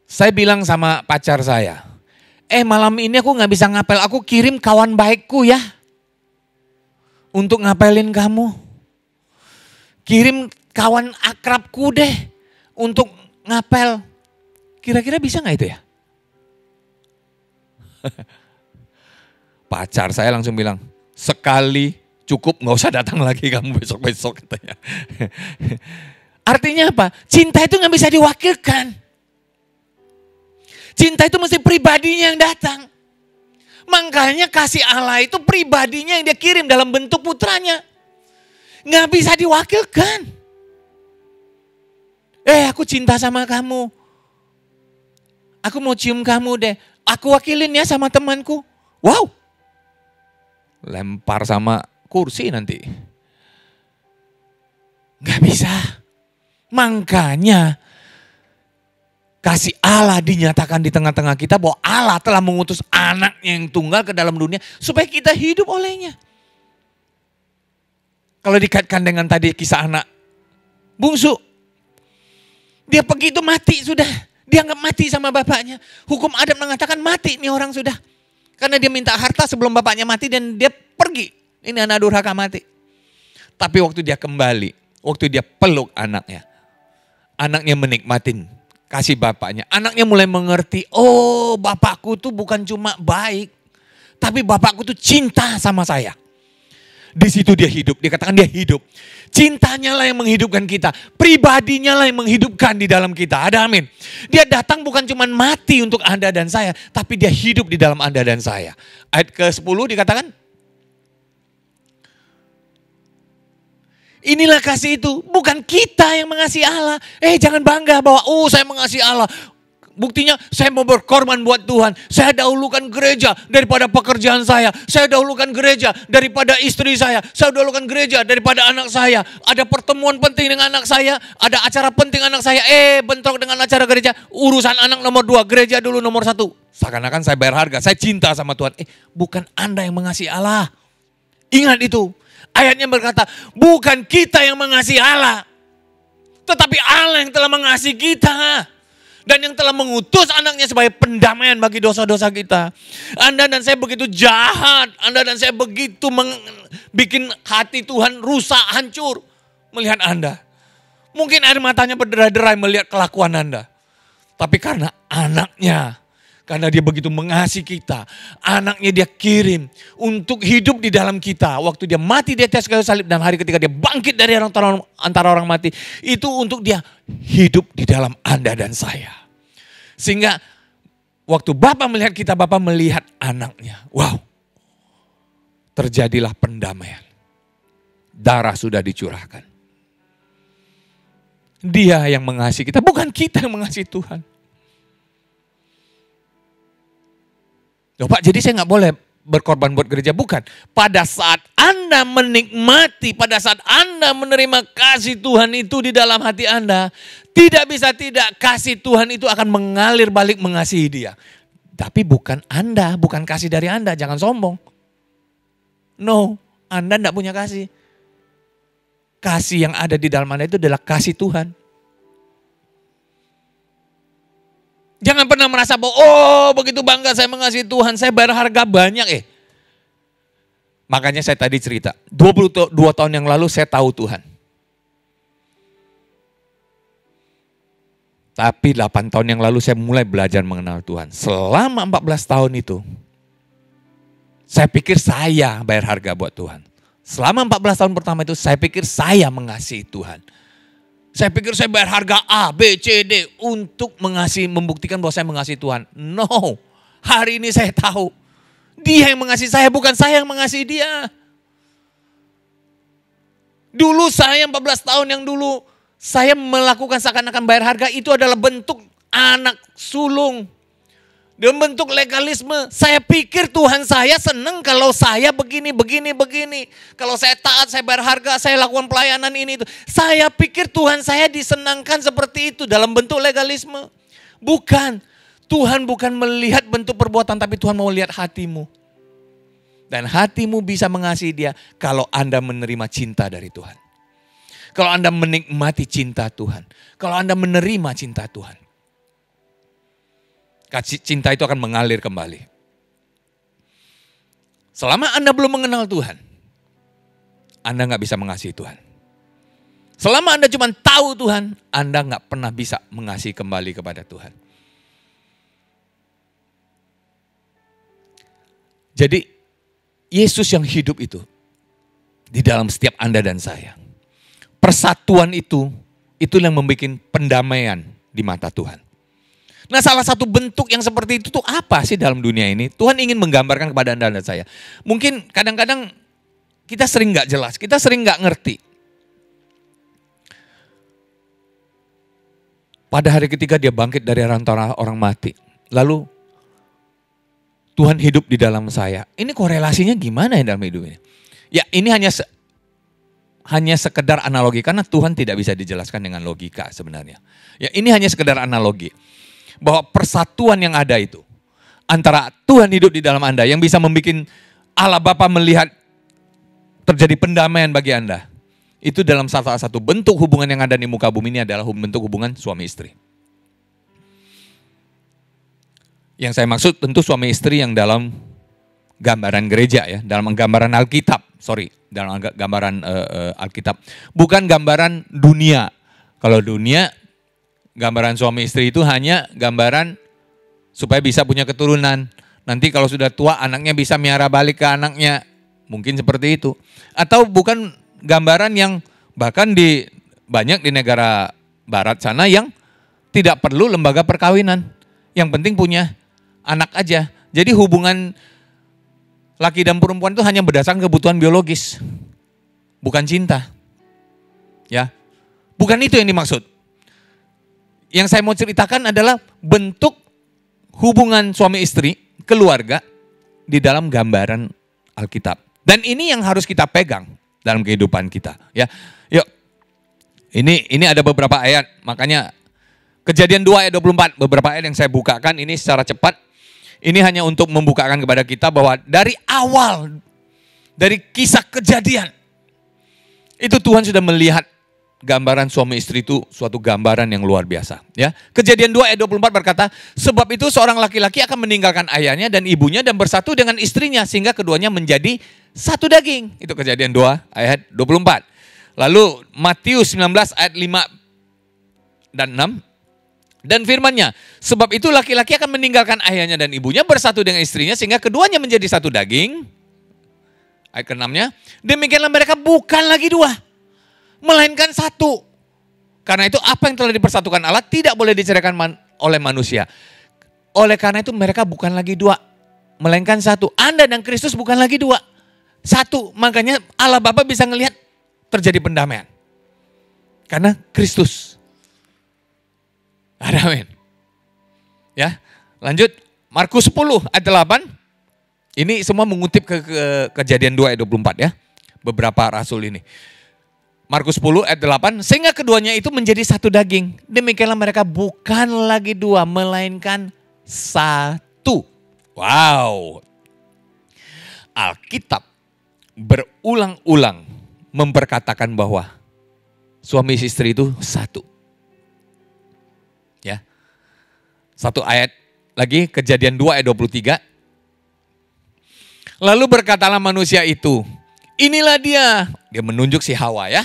saya bilang sama pacar saya, malam ini aku nggak bisa ngapel, aku kirim kawan baikku ya. Untuk ngapelin kamu. Kirim kawan akrabku deh untuk ngapel. Kira-kira bisa gak itu ya? Pacar saya langsung bilang, sekali cukup gak usah datang lagi kamu besok-besok katanya. Artinya apa? Cinta itu gak bisa diwakilkan. Cinta itu mesti pribadinya yang datang. Makanya kasih Allah itu pribadinya yang dia kirim dalam bentuk putranya. Gak bisa diwakilkan. Aku cinta sama kamu. Aku mau cium kamu deh. Aku wakilin ya sama temanku. Wow. Lempar sama kursi nanti. Gak bisa. Makanya kasih Allah dinyatakan di tengah-tengah kita bahwa Allah telah mengutus anaknya yang tunggal ke dalam dunia supaya kita hidup olehnya. Kalau dikaitkan dengan tadi kisah anak bungsu. Dia pergi itu mati sudah. Dia nggak mati sama bapaknya. Hukum adat mengatakan mati nih orang sudah. Karena dia minta harta sebelum bapaknya mati dan dia pergi. Ini anak durhaka mati. Tapi waktu dia kembali, waktu dia peluk anaknya. Anaknya menikmatin kasih bapaknya. Anaknya mulai mengerti, oh bapakku tuh bukan cuma baik. Tapi bapakku tuh cinta sama saya. Di situ dia hidup, dikatakan dia hidup. Cintanya lah yang menghidupkan kita. Pribadinya lah yang menghidupkan di dalam kita. Ada amin. Dia datang bukan cuma mati untuk Anda dan saya. Tapi dia hidup di dalam Anda dan saya. Ayat ke-10 dikatakan. Inilah kasih itu. Bukan kita yang mengasihi Allah. Jangan bangga bahwa saya mengasihi Allah. Buktinya saya mau berkorban buat Tuhan. Saya dahulukan gereja daripada pekerjaan saya. Saya dahulukan gereja daripada istri saya. Saya dahulukan gereja daripada anak saya. Ada pertemuan penting dengan anak saya. Ada acara penting anak saya. Bentrok dengan acara gereja. Urusan anak nomor 2. Gereja dulu nomor 1. Seakan-akan saya bayar harga. Saya cinta sama Tuhan. Bukan Anda yang mengasihi Allah. Ingat itu. Ayatnya berkata, bukan kita yang mengasihi Allah. Tetapi Allah yang telah mengasihi kita. Dan yang telah mengutus anaknya sebagai pendamaian bagi dosa-dosa kita. Anda dan saya begitu jahat. Anda dan saya begitu bikin hati Tuhan rusak, hancur. Melihat Anda. Mungkin air matanya berderai-derai melihat kelakuan Anda. Tapi karena anaknya. Karena dia begitu mengasihi kita. Anaknya dia kirim untuk hidup di dalam kita. Waktu dia mati di atas kayu salib. Dan hari ketika dia bangkit dari antara orang mati. Itu untuk dia hidup di dalam Anda dan saya. Sehingga waktu Bapa melihat kita, Bapa melihat anaknya. Wow. Terjadilah pendamaian. Darah sudah dicurahkan. Dia yang mengasihi kita. Bukan kita yang mengasihi Tuhan. Loh Pak, jadi saya gak boleh berkorban buat gereja. Bukan. Pada saat Anda menikmati, pada saat Anda menerima kasih Tuhan itu di dalam hati Anda, tidak bisa tidak kasih Tuhan itu akan mengalir balik mengasihi dia. Tapi bukan Anda, bukan kasih dari Anda, jangan sombong. No, Anda tidak punya kasih. Kasih yang ada di dalam Anda itu adalah kasih Tuhan. Jangan pernah merasa bahwa begitu bangga saya mengasihi Tuhan, saya bayar harga banyak Makanya saya tadi cerita, 22 tahun yang lalu saya tahu Tuhan. Tapi 8 tahun yang lalu saya mulai belajar mengenal Tuhan. Selama 14 tahun itu, saya pikir saya bayar harga buat Tuhan. Selama 14 tahun pertama itu saya pikir saya mengasihi Tuhan. Saya pikir saya bayar harga A, B, C, D untuk membuktikan bahwa saya mengasihi Tuhan. No, hari ini saya tahu. Dia yang mengasihi saya, bukan saya yang mengasihi dia. Dulu saya 14 tahun yang dulu, saya melakukan seakan-akan bayar harga itu adalah bentuk anak sulung. Dalam bentuk legalisme. Saya pikir Tuhan saya senang kalau saya begini. Kalau saya taat, saya bayar harga, saya lakukan pelayanan ini itu. Saya pikir Tuhan saya disenangkan seperti itu dalam bentuk legalisme. Bukan. Tuhan bukan melihat bentuk perbuatan, tapi Tuhan mau lihat hatimu. Dan hatimu bisa mengasihi Dia kalau Anda menerima cinta dari Tuhan. Kalau Anda menikmati cinta Tuhan. Kalau Anda menerima cinta Tuhan. Cinta itu akan mengalir kembali. Selama Anda belum mengenal Tuhan, Anda nggak bisa mengasihi Tuhan. Selama Anda cuma tahu Tuhan, Anda nggak pernah bisa mengasihi kembali kepada Tuhan. Jadi, Yesus yang hidup itu di dalam setiap Anda dan saya. Persatuan itu yang membuat pendamaian di mata Tuhan. Nah, salah satu bentuk yang seperti itu tuh apa sih dalam dunia ini? Tuhan ingin menggambarkan kepada Anda dan saya. Mungkin kadang-kadang kita sering nggak jelas, kita sering nggak ngerti. Pada hari ketiga Dia bangkit dari antara orang mati. Lalu Tuhan hidup di dalam saya. Ini korelasinya gimana ya dalam hidup ini? Ya, ini hanya sekedar analogi karena Tuhan tidak bisa dijelaskan dengan logika sebenarnya. Ya, ini hanya sekedar analogi. Bahwa persatuan yang ada itu antara Tuhan hidup di dalam Anda yang bisa membuat Allah Bapa melihat terjadi pendamaian bagi Anda. Itu dalam salah satu bentuk hubungan yang ada di muka bumi ini adalah bentuk hubungan suami istri. Yang saya maksud tentu suami istri yang dalam gambaran gereja ya, dalam gambaran Alkitab, dalam gambaran Alkitab. Bukan gambaran dunia. Kalau dunia, gambaran suami istri itu hanya gambaran supaya bisa punya keturunan. Nanti kalau sudah tua anaknya bisa miara balik ke anaknya. Mungkin seperti itu. Atau bukan gambaran yang bahkan banyak di negara barat sana yang tidak perlu lembaga perkawinan. Yang penting punya anak aja. Jadi hubungan laki dan perempuan itu hanya berdasarkan kebutuhan biologis. Bukan cinta. Ya. Bukan itu yang dimaksud. Yang saya mau ceritakan adalah bentuk hubungan suami istri, keluarga di dalam gambaran Alkitab. Dan ini yang harus kita pegang dalam kehidupan kita. Ya, yuk. Ini ada beberapa ayat, makanya Kejadian 2 ayat 24, beberapa ayat yang saya bukakan ini secara cepat. Ini hanya untuk membukakan kepada kita bahwa dari awal, dari kisah kejadian, itu Tuhan sudah melihat gambaran suami istri itu suatu gambaran yang luar biasa. Ya, Kejadian 2 ayat 24 berkata, sebab itu seorang laki-laki akan meninggalkan ayahnya dan ibunya dan bersatu dengan istrinya sehingga keduanya menjadi satu daging. Itu Kejadian 2 ayat 24. Lalu Matius 19 ayat 5 dan 6. Dan firman-Nya, sebab itu laki-laki akan meninggalkan ayahnya dan ibunya bersatu dengan istrinya sehingga keduanya menjadi satu daging. Ayat ke-6-nya, demikianlah mereka bukan lagi dua, melainkan satu. Karena itu apa yang telah dipersatukan Allah tidak boleh diceraikan oleh manusia. Oleh karena itu mereka bukan lagi dua, melainkan satu. Anda dan Kristus bukan lagi dua, satu. Makanya Allah Bapa bisa ngelihat terjadi pendamaian. Karena Kristus. Amin. Ya, lanjut Markus 10 ayat 8. Ini semua mengutip ke Kejadian 2 ayat 24 ya. Beberapa rasul ini. Markus 10 ayat 8, sehingga keduanya itu menjadi satu daging. Demikianlah mereka bukan lagi dua, melainkan satu. Wow. Alkitab berulang-ulang memperkatakan bahwa suami istri itu satu. Ya. Satu ayat lagi, Kejadian 2 ayat 23. Lalu berkatalah manusia itu, inilah dia menunjuk si Hawa ya.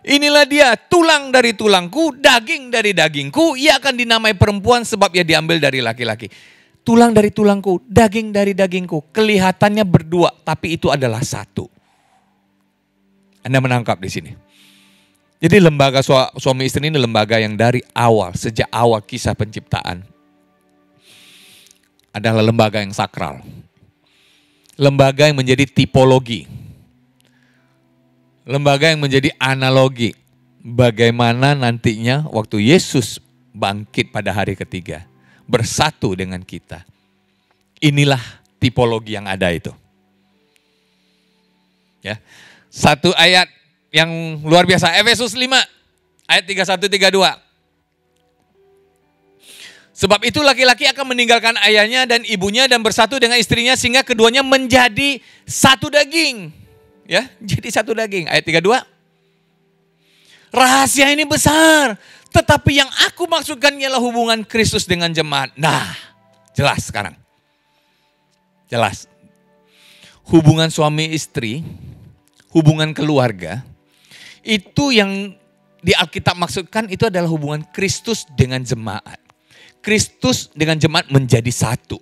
Inilah dia, tulang dari tulangku, daging dari dagingku, ia akan dinamai perempuan sebab ia diambil dari laki-laki. Tulang dari tulangku, daging dari dagingku, kelihatannya berdua, tapi itu adalah satu. Anda menangkap di sini. Jadi lembaga suami istri ini lembaga yang dari awal, sejak awal kisah penciptaan, adalah lembaga yang sakral. Lembaga yang menjadi tipologi. Lembaga yang menjadi analogi. Bagaimana nantinya waktu Yesus bangkit pada hari ketiga. Bersatu dengan kita. Inilah tipologi yang ada itu. Ya. Satu ayat yang luar biasa, Efesus 5 ayat 31-32. Sebab itu laki-laki akan meninggalkan ayahnya dan ibunya dan bersatu dengan istrinya sehingga keduanya menjadi satu daging. Ya, jadi satu daging. Ayat 32. Rahasia ini besar, tetapi yang aku maksudkan ialah hubungan Kristus dengan jemaat. Nah, jelas sekarang. Jelas. Hubungan suami istri, hubungan keluarga, itu yang di Alkitab maksudkan itu adalah hubungan Kristus dengan jemaat. Kristus dengan jemaat menjadi satu.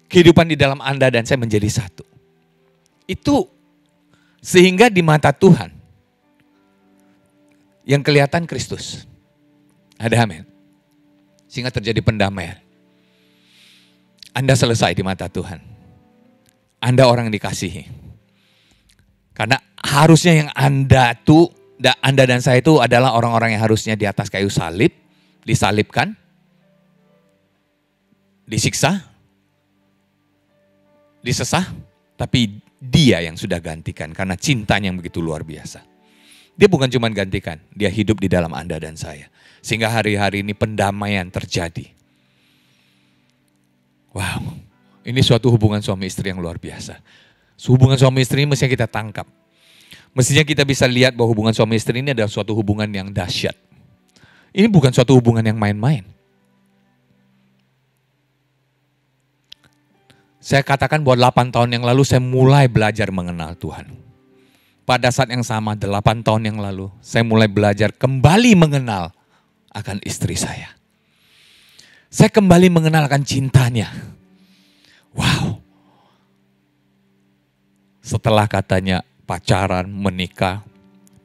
Kehidupan di dalam Anda dan saya menjadi satu. Itu sehingga di mata Tuhan yang kelihatan Kristus. Ada amin. Sehingga terjadi pendamaian. Anda selesai di mata Tuhan. Anda orang yang dikasihi. Karena harusnya yang Anda dan saya itu adalah orang-orang yang harusnya di atas kayu salib, disalibkan, disiksa, disesah, tapi dia yang sudah gantikan karena cintanya yang begitu luar biasa. Dia bukan cuma gantikan, dia hidup di dalam Anda dan saya. Sehingga hari-hari ini pendamaian terjadi. Wow, ini suatu hubungan suami istri yang luar biasa. Hubungan suami istri ini mestinya kita tangkap. Mestinya kita bisa lihat bahwa hubungan suami istri ini adalah suatu hubungan yang dahsyat. Ini bukan suatu hubungan yang main-main. Saya katakan bahwa 8 tahun yang lalu saya mulai belajar mengenal Tuhan. Pada saat yang sama 8 tahun yang lalu saya mulai belajar kembali mengenal akan istri saya. Saya kembali mengenal akan cintanya. Wow. Setelah katanya pacaran, menikah,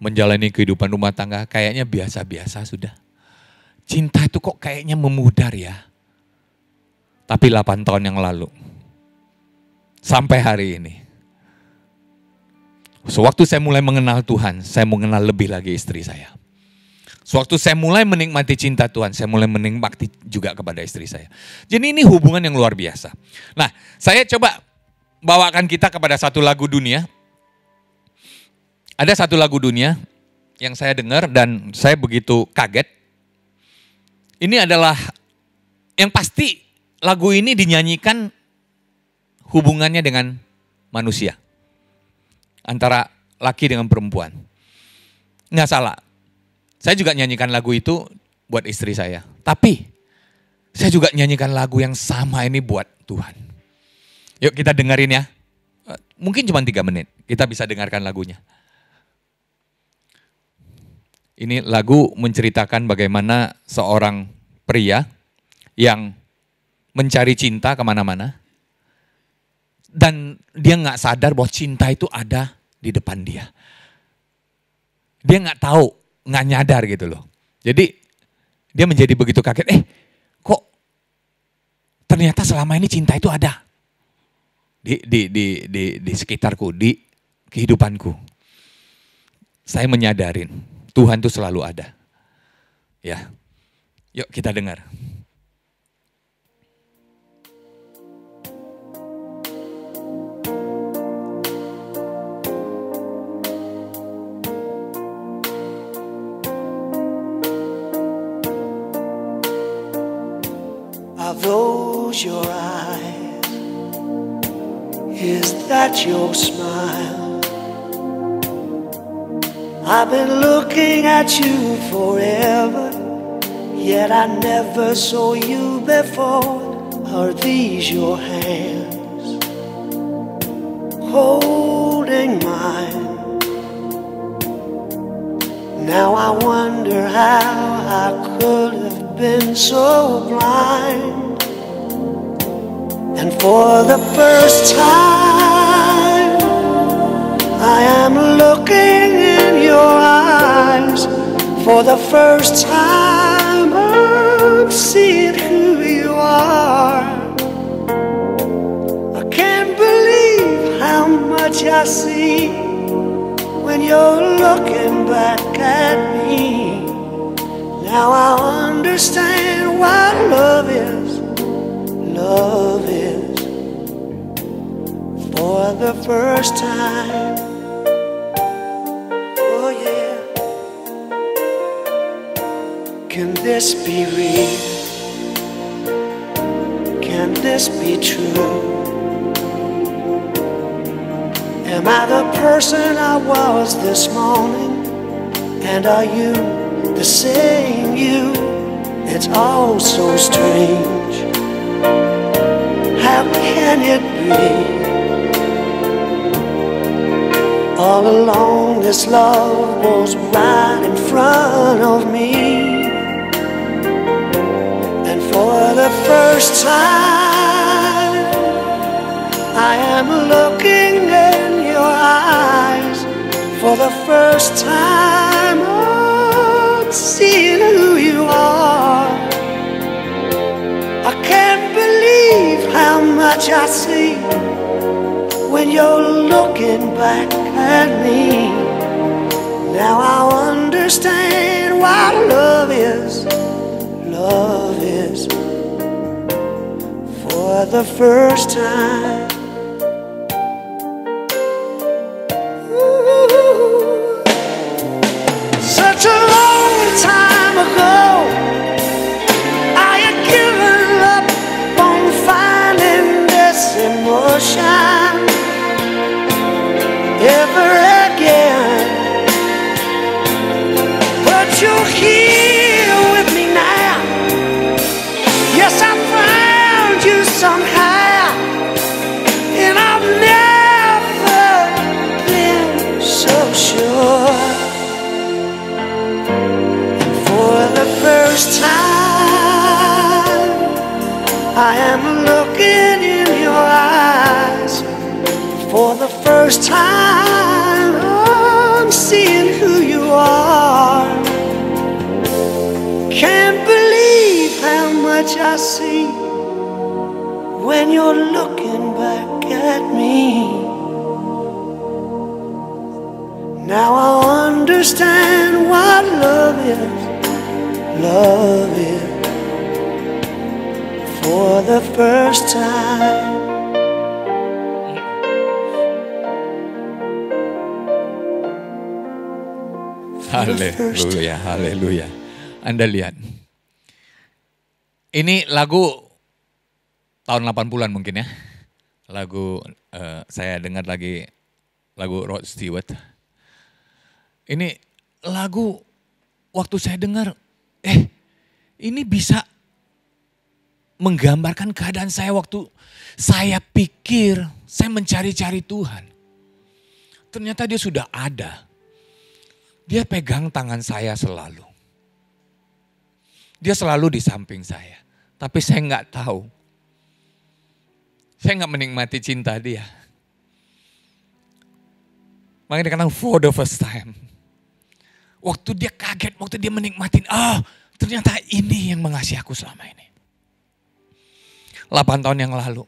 menjalani kehidupan rumah tangga kayaknya biasa-biasa sudah. Cinta itu kok kayaknya memudar ya. Tapi 8 tahun yang lalu. Sampai hari ini. Sewaktu saya mulai mengenal Tuhan, saya mengenal lebih lagi istri saya. Sewaktu saya mulai menikmati cinta Tuhan, saya mulai menikmati juga kepada istri saya. Jadi ini hubungan yang luar biasa. Nah, saya coba bawakan kita kepada satu lagu dunia. Ada satu lagu dunia yang saya dengar dan saya begitu kaget. Ini adalah yang pasti lagu ini dinyanyikan hubungannya dengan manusia. Antara laki dengan perempuan. Nggak salah. Saya juga nyanyikan lagu itu buat istri saya. Tapi saya juga nyanyikan lagu yang sama ini buat Tuhan. Yuk kita dengerin ya. Mungkin cuma 3 menit. Kita bisa dengarkan lagunya. Ini lagu menceritakan bagaimana seorang pria yang mencari cinta kemana-mana. Dan dia gak sadar bahwa cinta itu ada di depan dia. Dia gak tahu, gak nyadar gitu loh. Jadi dia menjadi begitu kaget, kok ternyata selama ini cinta itu ada. Di sekitarku, di kehidupanku. Saya menyadarin, Tuhan itu selalu ada. Ya, yuk kita dengar. Close your eyes. Is that your smile? I've been looking at you forever, yet I never saw you before. Are these your hands holding mine? Now I wonder how I could have been so blind. And for the first time, I am looking in your eyes. For the first time, I'm seeing who you are. I can't believe how much I see when you're looking back at me. Now I understand what love is. Love is the first time. Oh yeah. Can this be real? Can this be true? Am I the person I was this morning? And are you the same you? It's all so strange. How can it be? All along this love was right in front of me. And for the first time I am looking in your eyes. For the first time I'm seeing who you are. I can't believe how much I see when you're looking back at me. Now I understand what love is. Love is for the first time. Ooh. Such a long time ago I had given up on finding this emotion ever again, but you're here with me now. Yes, I found you somehow, and I've never been so sure. And for the first time I am looking in your eyes. For the first time I'm seeing who you are. Can't believe how much I see when you're looking back at me. Now I understand what love is. Love is for the first time. Haleluya, haleluya. Anda lihat. Ini lagu tahun 80-an mungkin ya. Lagu saya dengar lagi lagu Rod Stewart. Ini lagu waktu saya dengar, ini bisa menggambarkan keadaan saya waktu saya pikir saya mencari-cari Tuhan. Ternyata dia sudah ada. Dia pegang tangan saya selalu. Dia selalu di samping saya. Tapi saya nggak tahu. Saya nggak menikmati cinta dia. Makanya dikatakan for the first time. Waktu dia kaget, waktu dia menikmatin. Ternyata ini yang mengasihi aku selama ini. 8 tahun yang lalu.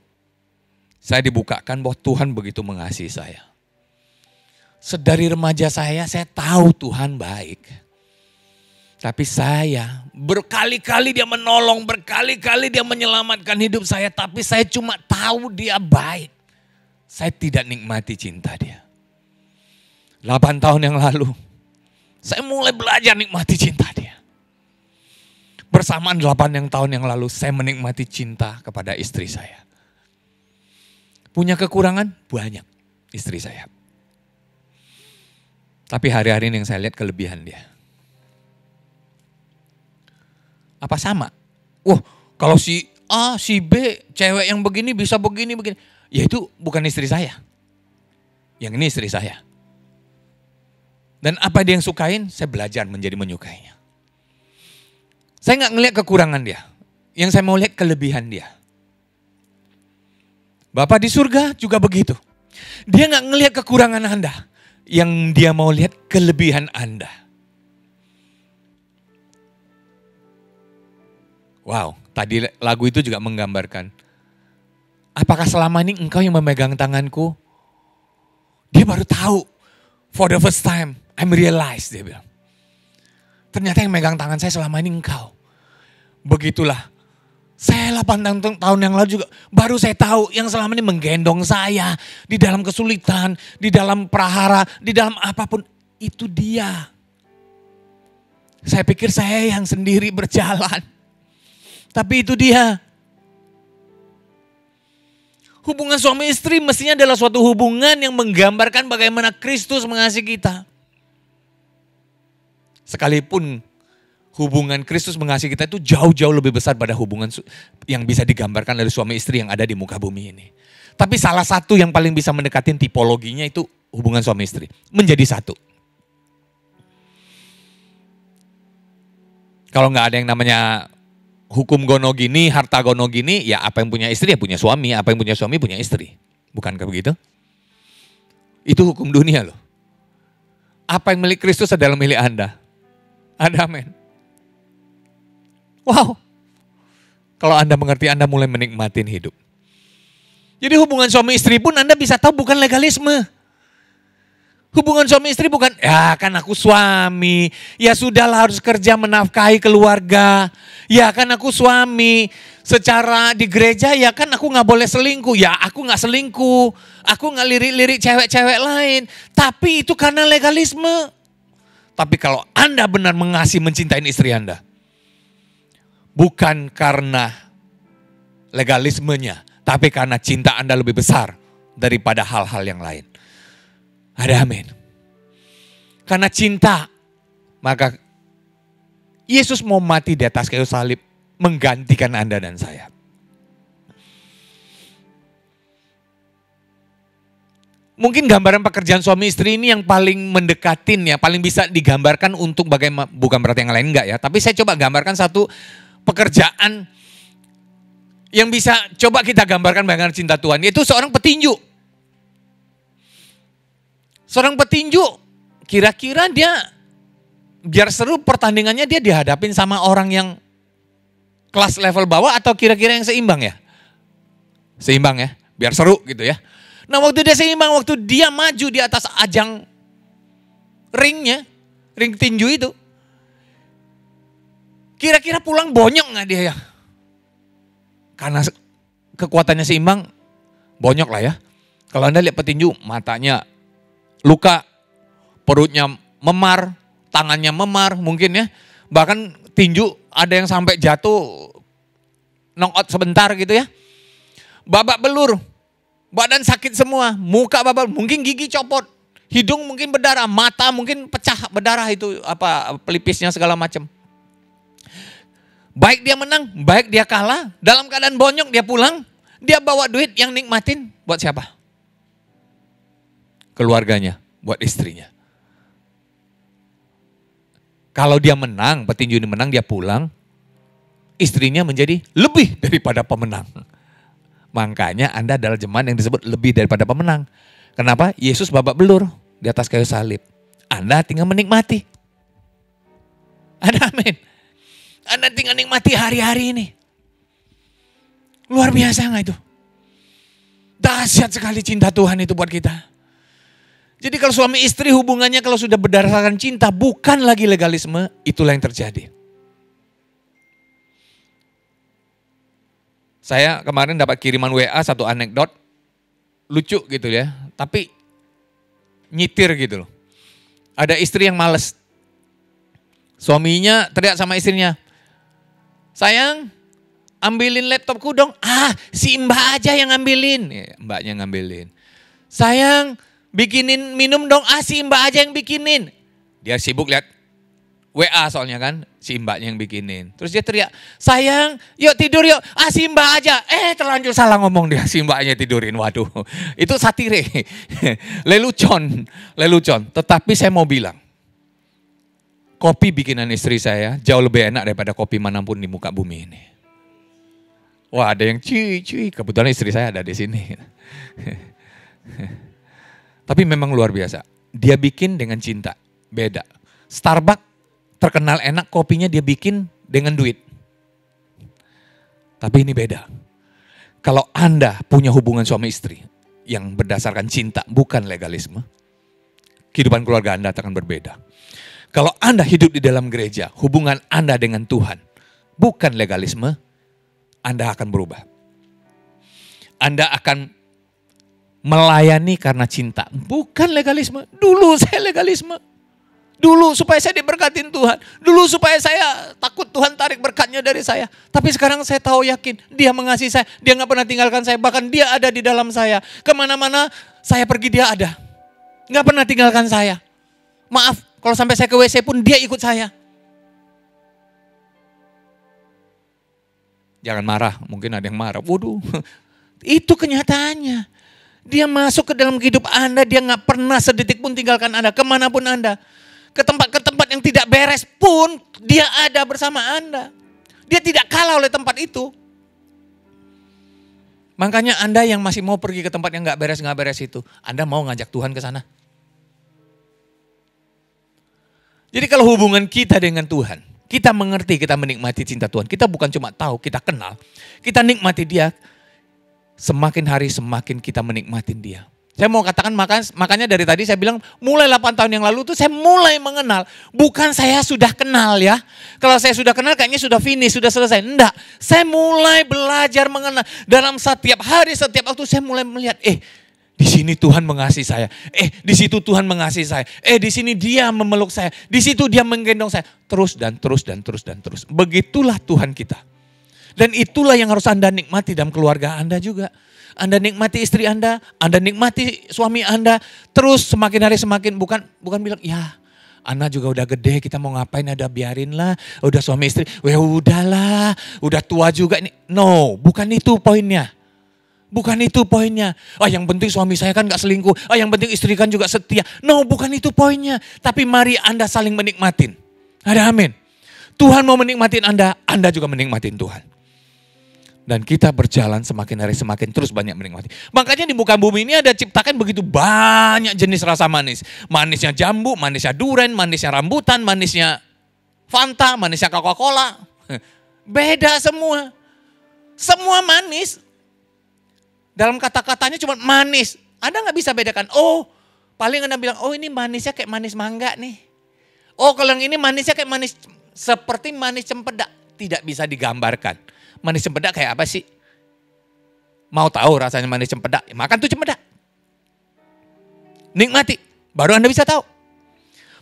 Saya dibukakan bahwa Tuhan begitu mengasihi saya. Sedari remaja saya tahu Tuhan baik. Tapi saya berkali-kali dia menolong, berkali-kali dia menyelamatkan hidup saya. Tapi saya cuma tahu dia baik. Saya tidak nikmati cinta dia. 8 tahun yang lalu, saya mulai belajar nikmati cinta dia. Bersamaan 8 tahun yang lalu, saya menikmati cinta kepada istri saya. Punya kekurangan? Banyak istri saya. Tapi hari-hari ini yang saya lihat kelebihan dia. Apa sama? Kalau si A, si B, cewek yang begini bisa begini. Ya itu bukan istri saya. Yang ini istri saya. Dan apa dia yang sukain, saya belajar menjadi menyukainya. Saya nggak ngelihat kekurangan dia. Yang saya mau lihat kelebihan dia. Bapak di surga juga begitu. Dia nggak ngelihat kekurangan Anda. Yang dia mau lihat kelebihan Anda. Wow, tadi lagu itu juga menggambarkan. Apakah selama ini engkau yang memegang tanganku? Dia baru tahu. For the first time, I'm realized, dia bilang. Ternyata yang megang tangan saya selama ini engkau. Begitulah Saya 8 tahun yang lalu juga baru saya tahu yang selama ini menggendong saya di dalam kesulitan, di dalam prahara, di dalam apapun, itu dia. Saya pikir saya yang sendiri berjalan. Tapi itu dia. Hubungan suami istri mestinya adalah suatu hubungan yang menggambarkan bagaimana Kristus mengasihi kita. Sekalipun hubungan Kristus mengasihi kita itu jauh-jauh lebih besar pada hubungan yang bisa digambarkan dari suami istri yang ada di muka bumi ini. Tapi salah satu yang paling bisa mendekatin tipologinya itu hubungan suami istri. Menjadi satu. Kalau nggak ada yang namanya hukum gono gini, harta gono gini, ya apa yang punya istri ya punya suami, apa yang punya suami punya istri. Bukankah begitu? Itu hukum dunia loh. Apa yang milik Kristus adalah milik Anda. Ada amin. Wow. Kalau Anda mengerti, Anda mulai menikmatin hidup. Jadi hubungan suami istri pun Anda bisa tahu bukan legalisme. Hubungan suami istri bukan, ya kan aku suami, ya sudahlah harus kerja menafkahi keluarga. Ya kan aku suami, secara di gereja ya kan aku gak boleh selingkuh. Ya aku gak selingkuh, aku gak lirik-lirik cewek-cewek lain. Tapi itu karena legalisme. Tapi kalau Anda benar mengasihi mencintai istri Anda, bukan karena legalismenya, tapi karena cinta Anda lebih besar daripada hal-hal yang lain. Ada amin. Karena cinta, maka Yesus mau mati di atas kayu salib menggantikan Anda dan saya. Mungkin gambaran pekerjaan suami istri ini yang paling mendekatin ya, paling bisa digambarkan untuk bagaimana, bukan berarti yang lain enggak ya, tapi saya coba gambarkan satu pekerjaan yang bisa coba kita gambarkan bagaimana cinta Tuhan, yaitu seorang petinju. Seorang petinju, kira-kira dia biar seru pertandingannya dia dihadapin sama orang yang kelas level bawah atau kira-kira yang seimbang ya? Seimbang ya, biar seru gitu ya. Nah waktu dia seimbang, waktu dia maju di atas ajang ringnya, ring tinju itu. Kira-kira pulang bonyok gak dia ya? Karena kekuatannya seimbang, bonyok lah ya. Kalau Anda lihat petinju, matanya luka, perutnya memar, tangannya memar mungkin ya. Bahkan tinju ada yang sampai jatuh, knock out sebentar gitu ya. Babak belur, badan sakit semua, muka babak, mungkin gigi copot, hidung mungkin berdarah, mata mungkin pecah berdarah itu apa pelipisnya segala macam. Baik dia menang, baik dia kalah, dalam keadaan bonyok dia pulang, dia bawa duit yang nikmatin buat siapa? Keluarganya, buat istrinya. Kalau dia menang, petinju ini menang, dia pulang, istrinya menjadi lebih daripada pemenang. Makanya Anda adalah jemaat yang disebut lebih daripada pemenang. Kenapa? Yesus babak belur di atas kayu salib. Anda tinggal menikmati. Ada amin. Anda tinggal nikmati hari-hari ini. Luar biasa nggak itu? Dahsyat sekali cinta Tuhan itu buat kita. Jadi kalau suami istri hubungannya kalau sudah berdasarkan cinta, bukan lagi legalisme, itulah yang terjadi. Saya kemarin dapat kiriman WA satu anekdot, lucu gitu ya, tapi nyitir gitu loh. Ada istri yang males. Suaminya teriak sama istrinya, sayang ambilin laptopku dong. Si mbak aja yang ngambilin. Ya, mbaknya ngambilin. Sayang bikinin minum dong, si mbak aja yang bikinin. Dia sibuk lihat WA soalnya kan, si mbaknya yang bikinin. Terus dia teriak, sayang yuk tidur yuk, si mbak aja. Terlanjur salah ngomong dia, si mbaknya tidurin. Waduh, itu satire. Lelucon. Tetapi saya mau bilang, kopi bikinan istri saya jauh lebih enak daripada kopi manapun di muka bumi ini. Wah ada yang cuy, kebetulan istri saya ada di sini. Tapi memang luar biasa. Dia bikin dengan cinta. Beda. Starbucks terkenal enak, kopinya dia bikin dengan duit. Tapi ini beda. Kalau Anda punya hubungan suami istri yang berdasarkan cinta, bukan legalisme, kehidupan keluarga Anda akan berbeda. Kalau Anda hidup di dalam gereja, hubungan Anda dengan Tuhan, bukan legalisme, Anda akan berubah. Anda akan melayani karena cinta, bukan legalisme. Dulu saya legalisme. Dulu supaya saya diberkatin Tuhan. Dulu supaya saya takut Tuhan tarik berkatnya dari saya. Tapi sekarang saya tahu yakin Dia mengasihi saya. Dia gak pernah tinggalkan saya. Bahkan Dia ada di dalam saya. Kemana-mana saya pergi Dia ada. Gak pernah tinggalkan saya. Maaf kalau sampai saya ke WC pun Dia ikut saya. Jangan marah. Mungkin ada yang marah. Waduh. Itu kenyataannya. Dia masuk ke dalam hidup Anda. Dia gak pernah sedetik pun tinggalkan Anda. Kemanapun Anda. Ke tempat yang tidak beres pun Dia ada bersama Anda. Dia tidak kalah oleh tempat itu. Makanya Anda yang masih mau pergi ke tempat yang gak beres itu, Anda mau ngajak Tuhan ke sana? Jadi kalau hubungan kita dengan Tuhan, kita mengerti, kita menikmati cinta Tuhan. Kita bukan cuma tahu, kita kenal. Kita nikmati Dia. Semakin hari semakin kita menikmati Dia. Saya mau katakan makanya dari tadi saya bilang mulai 8 tahun yang lalu tuh saya mulai mengenal. Bukan saya sudah kenal ya. Kalau saya sudah kenal kayaknya sudah finish, sudah selesai. Enggak, saya mulai belajar mengenal. Dalam setiap hari, setiap waktu saya mulai melihat, di sini Tuhan mengasihi saya. Di situ Tuhan mengasihi saya. Di sini Dia memeluk saya. Di situ Dia menggendong saya. Terus dan terus dan terus dan terus. Begitulah Tuhan kita. Dan itulah yang harus Anda nikmati dalam keluarga Anda juga. Anda nikmati istri Anda nikmati suami Anda. Terus semakin hari semakin bukan bilang, ya Ana juga udah gede, kita mau ngapain, ada biarinlah. Udah suami istri, udahlah, udah tua juga. No, bukan itu poinnya. Bukan itu poinnya. Yang penting suami saya kan gak selingkuh. Yang penting istri kan juga setia. No, bukan itu poinnya. Tapi mari Anda saling menikmatin. Ada amin. Tuhan mau menikmatin Anda juga menikmatin Tuhan. Dan kita berjalan semakin hari semakin terus banyak menikmati. Makanya di muka bumi ini ada ciptakan begitu banyak jenis rasa manis. Manisnya jambu, manisnya durian, manisnya rambutan, manisnya Fanta, manisnya Coca-Cola. Beda semua. Semua manis. Dalam kata-katanya cuma manis. Anda gak bisa bedakan. Paling Anda bilang, ini manisnya kayak manis mangga nih. Kalau yang ini manisnya kayak manis, seperti manis cempedak. Tidak bisa digambarkan. Manis cempedak kayak apa sih? Mau tahu rasanya manis cempedak? Makan tuh cempedak. Nikmati, baru Anda bisa tahu.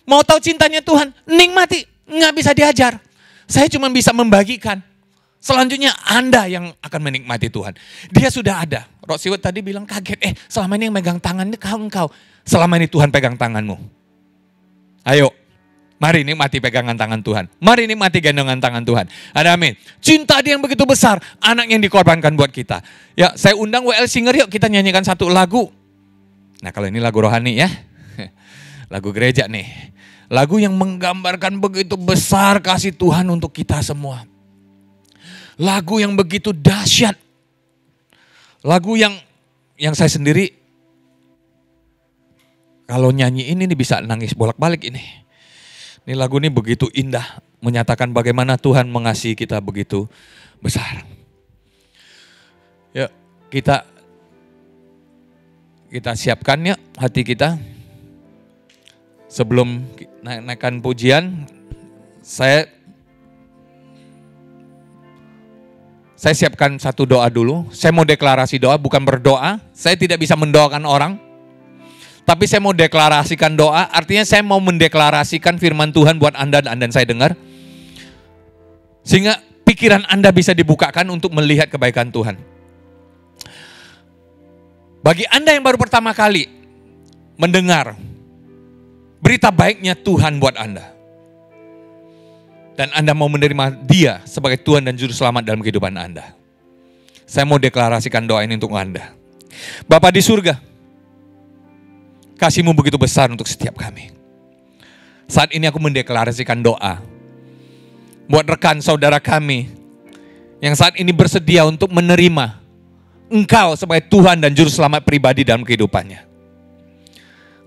Mau tahu cintanya Tuhan? Nikmati, nggak bisa diajar. Saya cuma bisa membagikan. Selanjutnya Anda yang akan menikmati Tuhan. Dia sudah ada. Rod Stewart tadi bilang kaget, selama ini yang megang tangannya engkau. Selama ini Tuhan pegang tanganmu. Ayo. Mari nikmati pegangan tangan Tuhan. Mari nikmati gendongan tangan Tuhan. Ada amin. Cinta Dia yang begitu besar. Anak yang dikorbankan buat kita. Ya, saya undang WL Singer yuk kita nyanyikan satu lagu. Nah kalau ini lagu rohani ya. Lagu gereja nih. Lagu yang menggambarkan begitu besar kasih Tuhan untuk kita semua. Lagu yang begitu dahsyat. Lagu yang saya sendiri. Kalau nyanyi ini bisa nangis bolak-balik ini. Ini lagu ini begitu indah, menyatakan bagaimana Tuhan mengasihi kita begitu besar. Ya, kita siapkan ya hati kita. Sebelum naikkan pujian, saya siapkan satu doa dulu. Saya mau deklarasi doa, bukan berdoa. Saya tidak bisa mendoakan orang. Tapi saya mau deklarasikan doa, artinya saya mau mendeklarasikan firman Tuhan buat Anda dan saya dengar. Sehingga pikiran Anda bisa dibukakan untuk melihat kebaikan Tuhan. Bagi Anda yang baru pertama kali mendengar berita baiknya Tuhan buat Anda. Dan Anda mau menerima Dia sebagai Tuhan dan Juru Selamat dalam kehidupan Anda. Saya mau deklarasikan doa ini untuk Anda. Bapa di surga, kasih-Mu begitu besar untuk setiap kami. Saat ini aku mendeklarasikan doa buat rekan saudara kami yang saat ini bersedia untuk menerima Engkau sebagai Tuhan dan Juru Selamat pribadi dalam kehidupannya.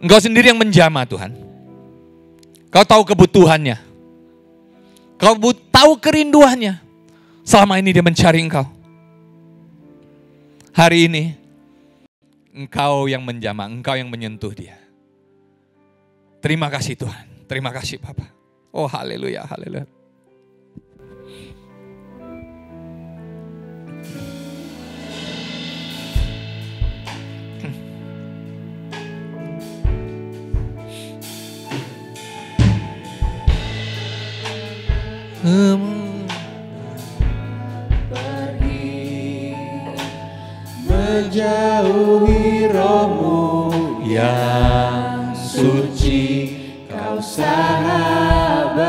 Engkau sendiri yang menjamah Tuhan. Kau tahu kebutuhannya. Kau tahu kerinduannya. Selama ini dia mencari Engkau. Hari ini Engkau yang menjamah, Engkau yang menyentuh dia. Terima kasih Tuhan, terima kasih Bapa. Oh haleluya, haleluya. menjauhi rohmu yang suci, kau sahabat,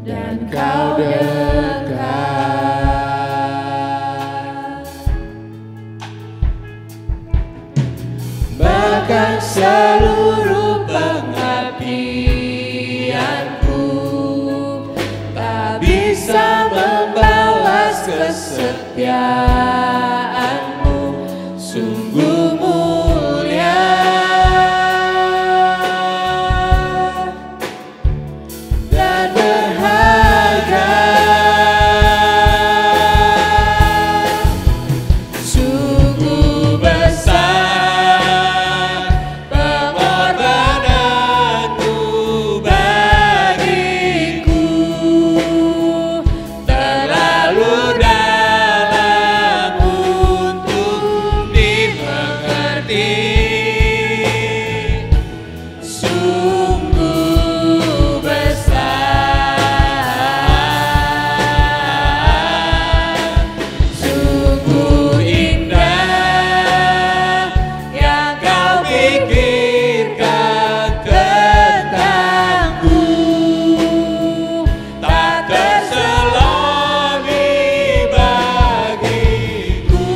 dan kau dekat, bahkan seluruh pengabdianku tak bisa membalas kesetiaanmu, sungguh mulia dan berharga, sungguh besar pengorbananmu bagiku, terlalu dalam untuk dimengerti, sungguh besar, sungguh indah yang kau pikirkan tentangku, tak terselami bagiku,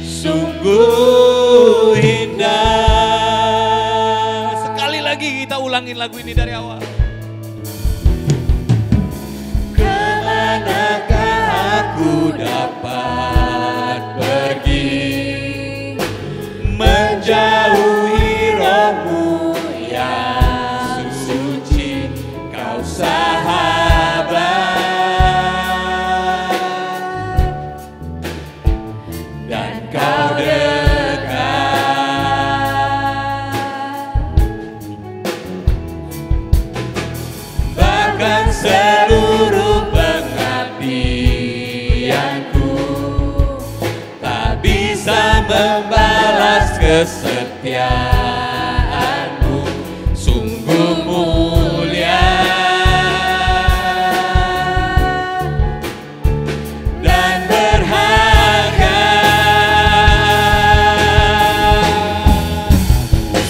sungguh indah. Sekali lagi kita ulangin lagu ini dari awal. Kemanakah aku dapat pergi, menjauhi rohmu yang suci, kau sahabat, dan kau dekat, bahkan seluruh pengabdianku tak bisa membalas kesetiaanmu, sungguh mulia dan berharga,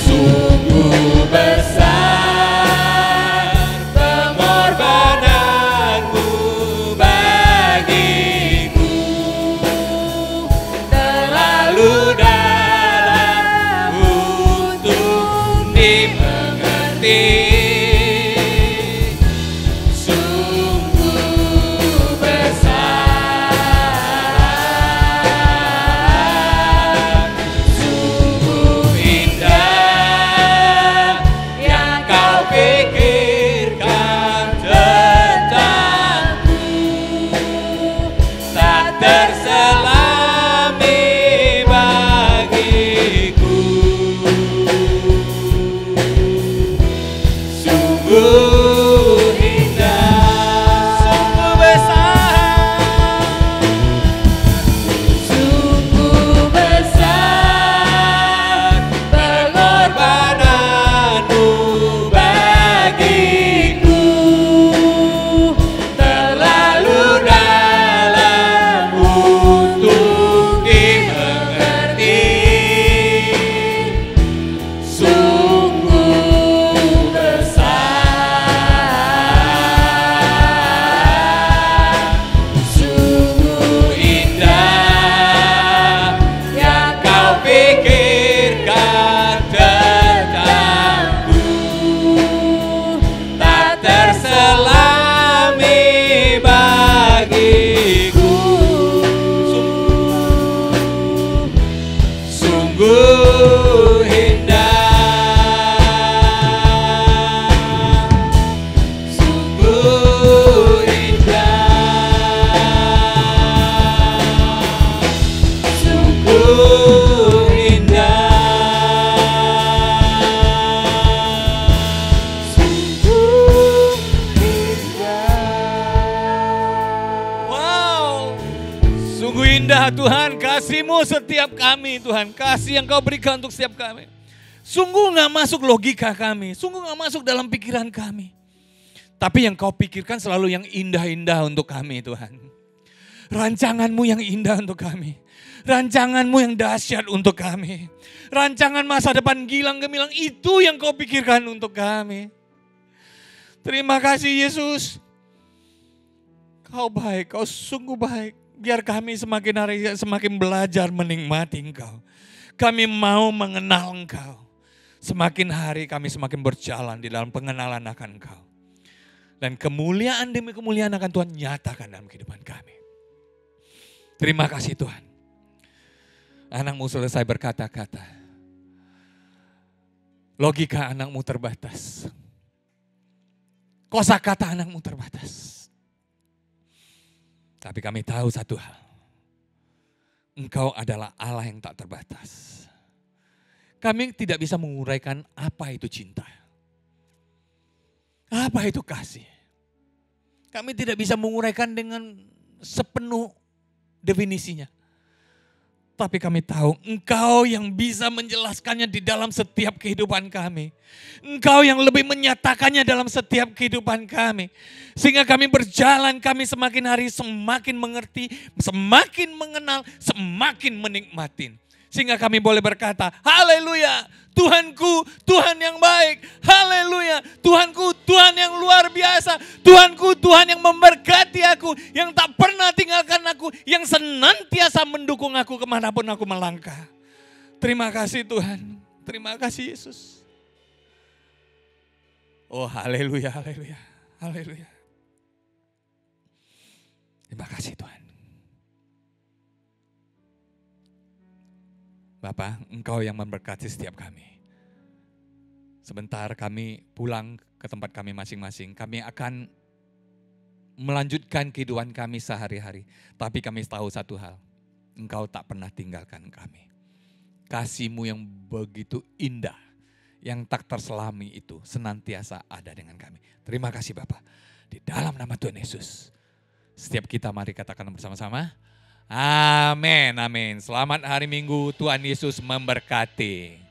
sungguh besar pengorbananmu bagiku, terlalu dalam untuk dimengerti, sungguh besar, sungguh indah yang kau pikirkan tentangku, tak terselami bagiku, sungguh indah, sungguh besar, sungguh besar pengorbananmu bagiku, terlalu dalam untuk dimengerti, sungguh besar, sungguh indah yang kau pikirkan tentangku, tak terselami bagiku, sungguh indah, sungguh indah, sungguh indah, sungguh indah. Wow, sungguh indah Tuhan, kasih-Mu setiap kami Tuhan, kasih yang Kau berikan untuk setiap kami. Sungguh gak masuk logika kami, sungguh gak masuk dalam pikiran kami. Tapi yang kau pikirkan selalu yang indah-indah untuk kami Tuhan. Rancanganmu yang indah untuk kami. Rancanganmu yang dahsyat untuk kami. Rancangan masa depan gilang gemilang itu yang kau pikirkan untuk kami. Terima kasih Yesus. Kau baik, kau sungguh baik. Biar kami semakin hari semakin belajar menikmati Engkau. Kami mau mengenal Engkau. Semakin hari kami semakin berjalan di dalam pengenalan akan Engkau. Dan kemuliaan demi kemuliaan akan Tuhan nyatakan dalam kehidupan kami. Terima kasih Tuhan. Anakmu selesai berkata-kata. Logika anakmu terbatas. Kosakata anakmu terbatas. Tapi kami tahu satu hal. Engkau adalah Allah yang tak terbatas. Kami tidak bisa menguraikan apa itu cinta. Apa itu kasih? Kami tidak bisa menguraikan dengan sepenuh definisinya. Tapi kami tahu Engkau yang bisa menjelaskannya di dalam setiap kehidupan kami. Engkau yang lebih menyatakannya dalam setiap kehidupan kami. Sehingga kami berjalan, kami semakin hari semakin mengerti, semakin mengenal, semakin menikmati. Sehingga kami boleh berkata, haleluya, Tuhanku, Tuhan yang baik. Haleluya, Tuhanku, Tuhan yang luar biasa. Tuhanku, Tuhan yang memberkati aku, yang tak pernah tinggalkan aku, yang senantiasa mendukung aku kemanapun aku melangkah. Terima kasih Tuhan, terima kasih Yesus. Oh haleluya, haleluya, haleluya. Terima kasih Tuhan. Bapa, Engkau yang memberkati setiap kami. Sebentar kami pulang ke tempat kami masing-masing. Kami akan melanjutkan kehidupan kami sehari-hari. Tapi kami tahu satu hal. Engkau tak pernah tinggalkan kami. Kasih-Mu yang begitu indah, yang tak terselami itu senantiasa ada dengan kami. Terima kasih Bapa. Di dalam nama Tuhan Yesus. Setiap kita mari katakan bersama-sama. Amin, amin. Selamat hari Minggu, Tuhan Yesus memberkati.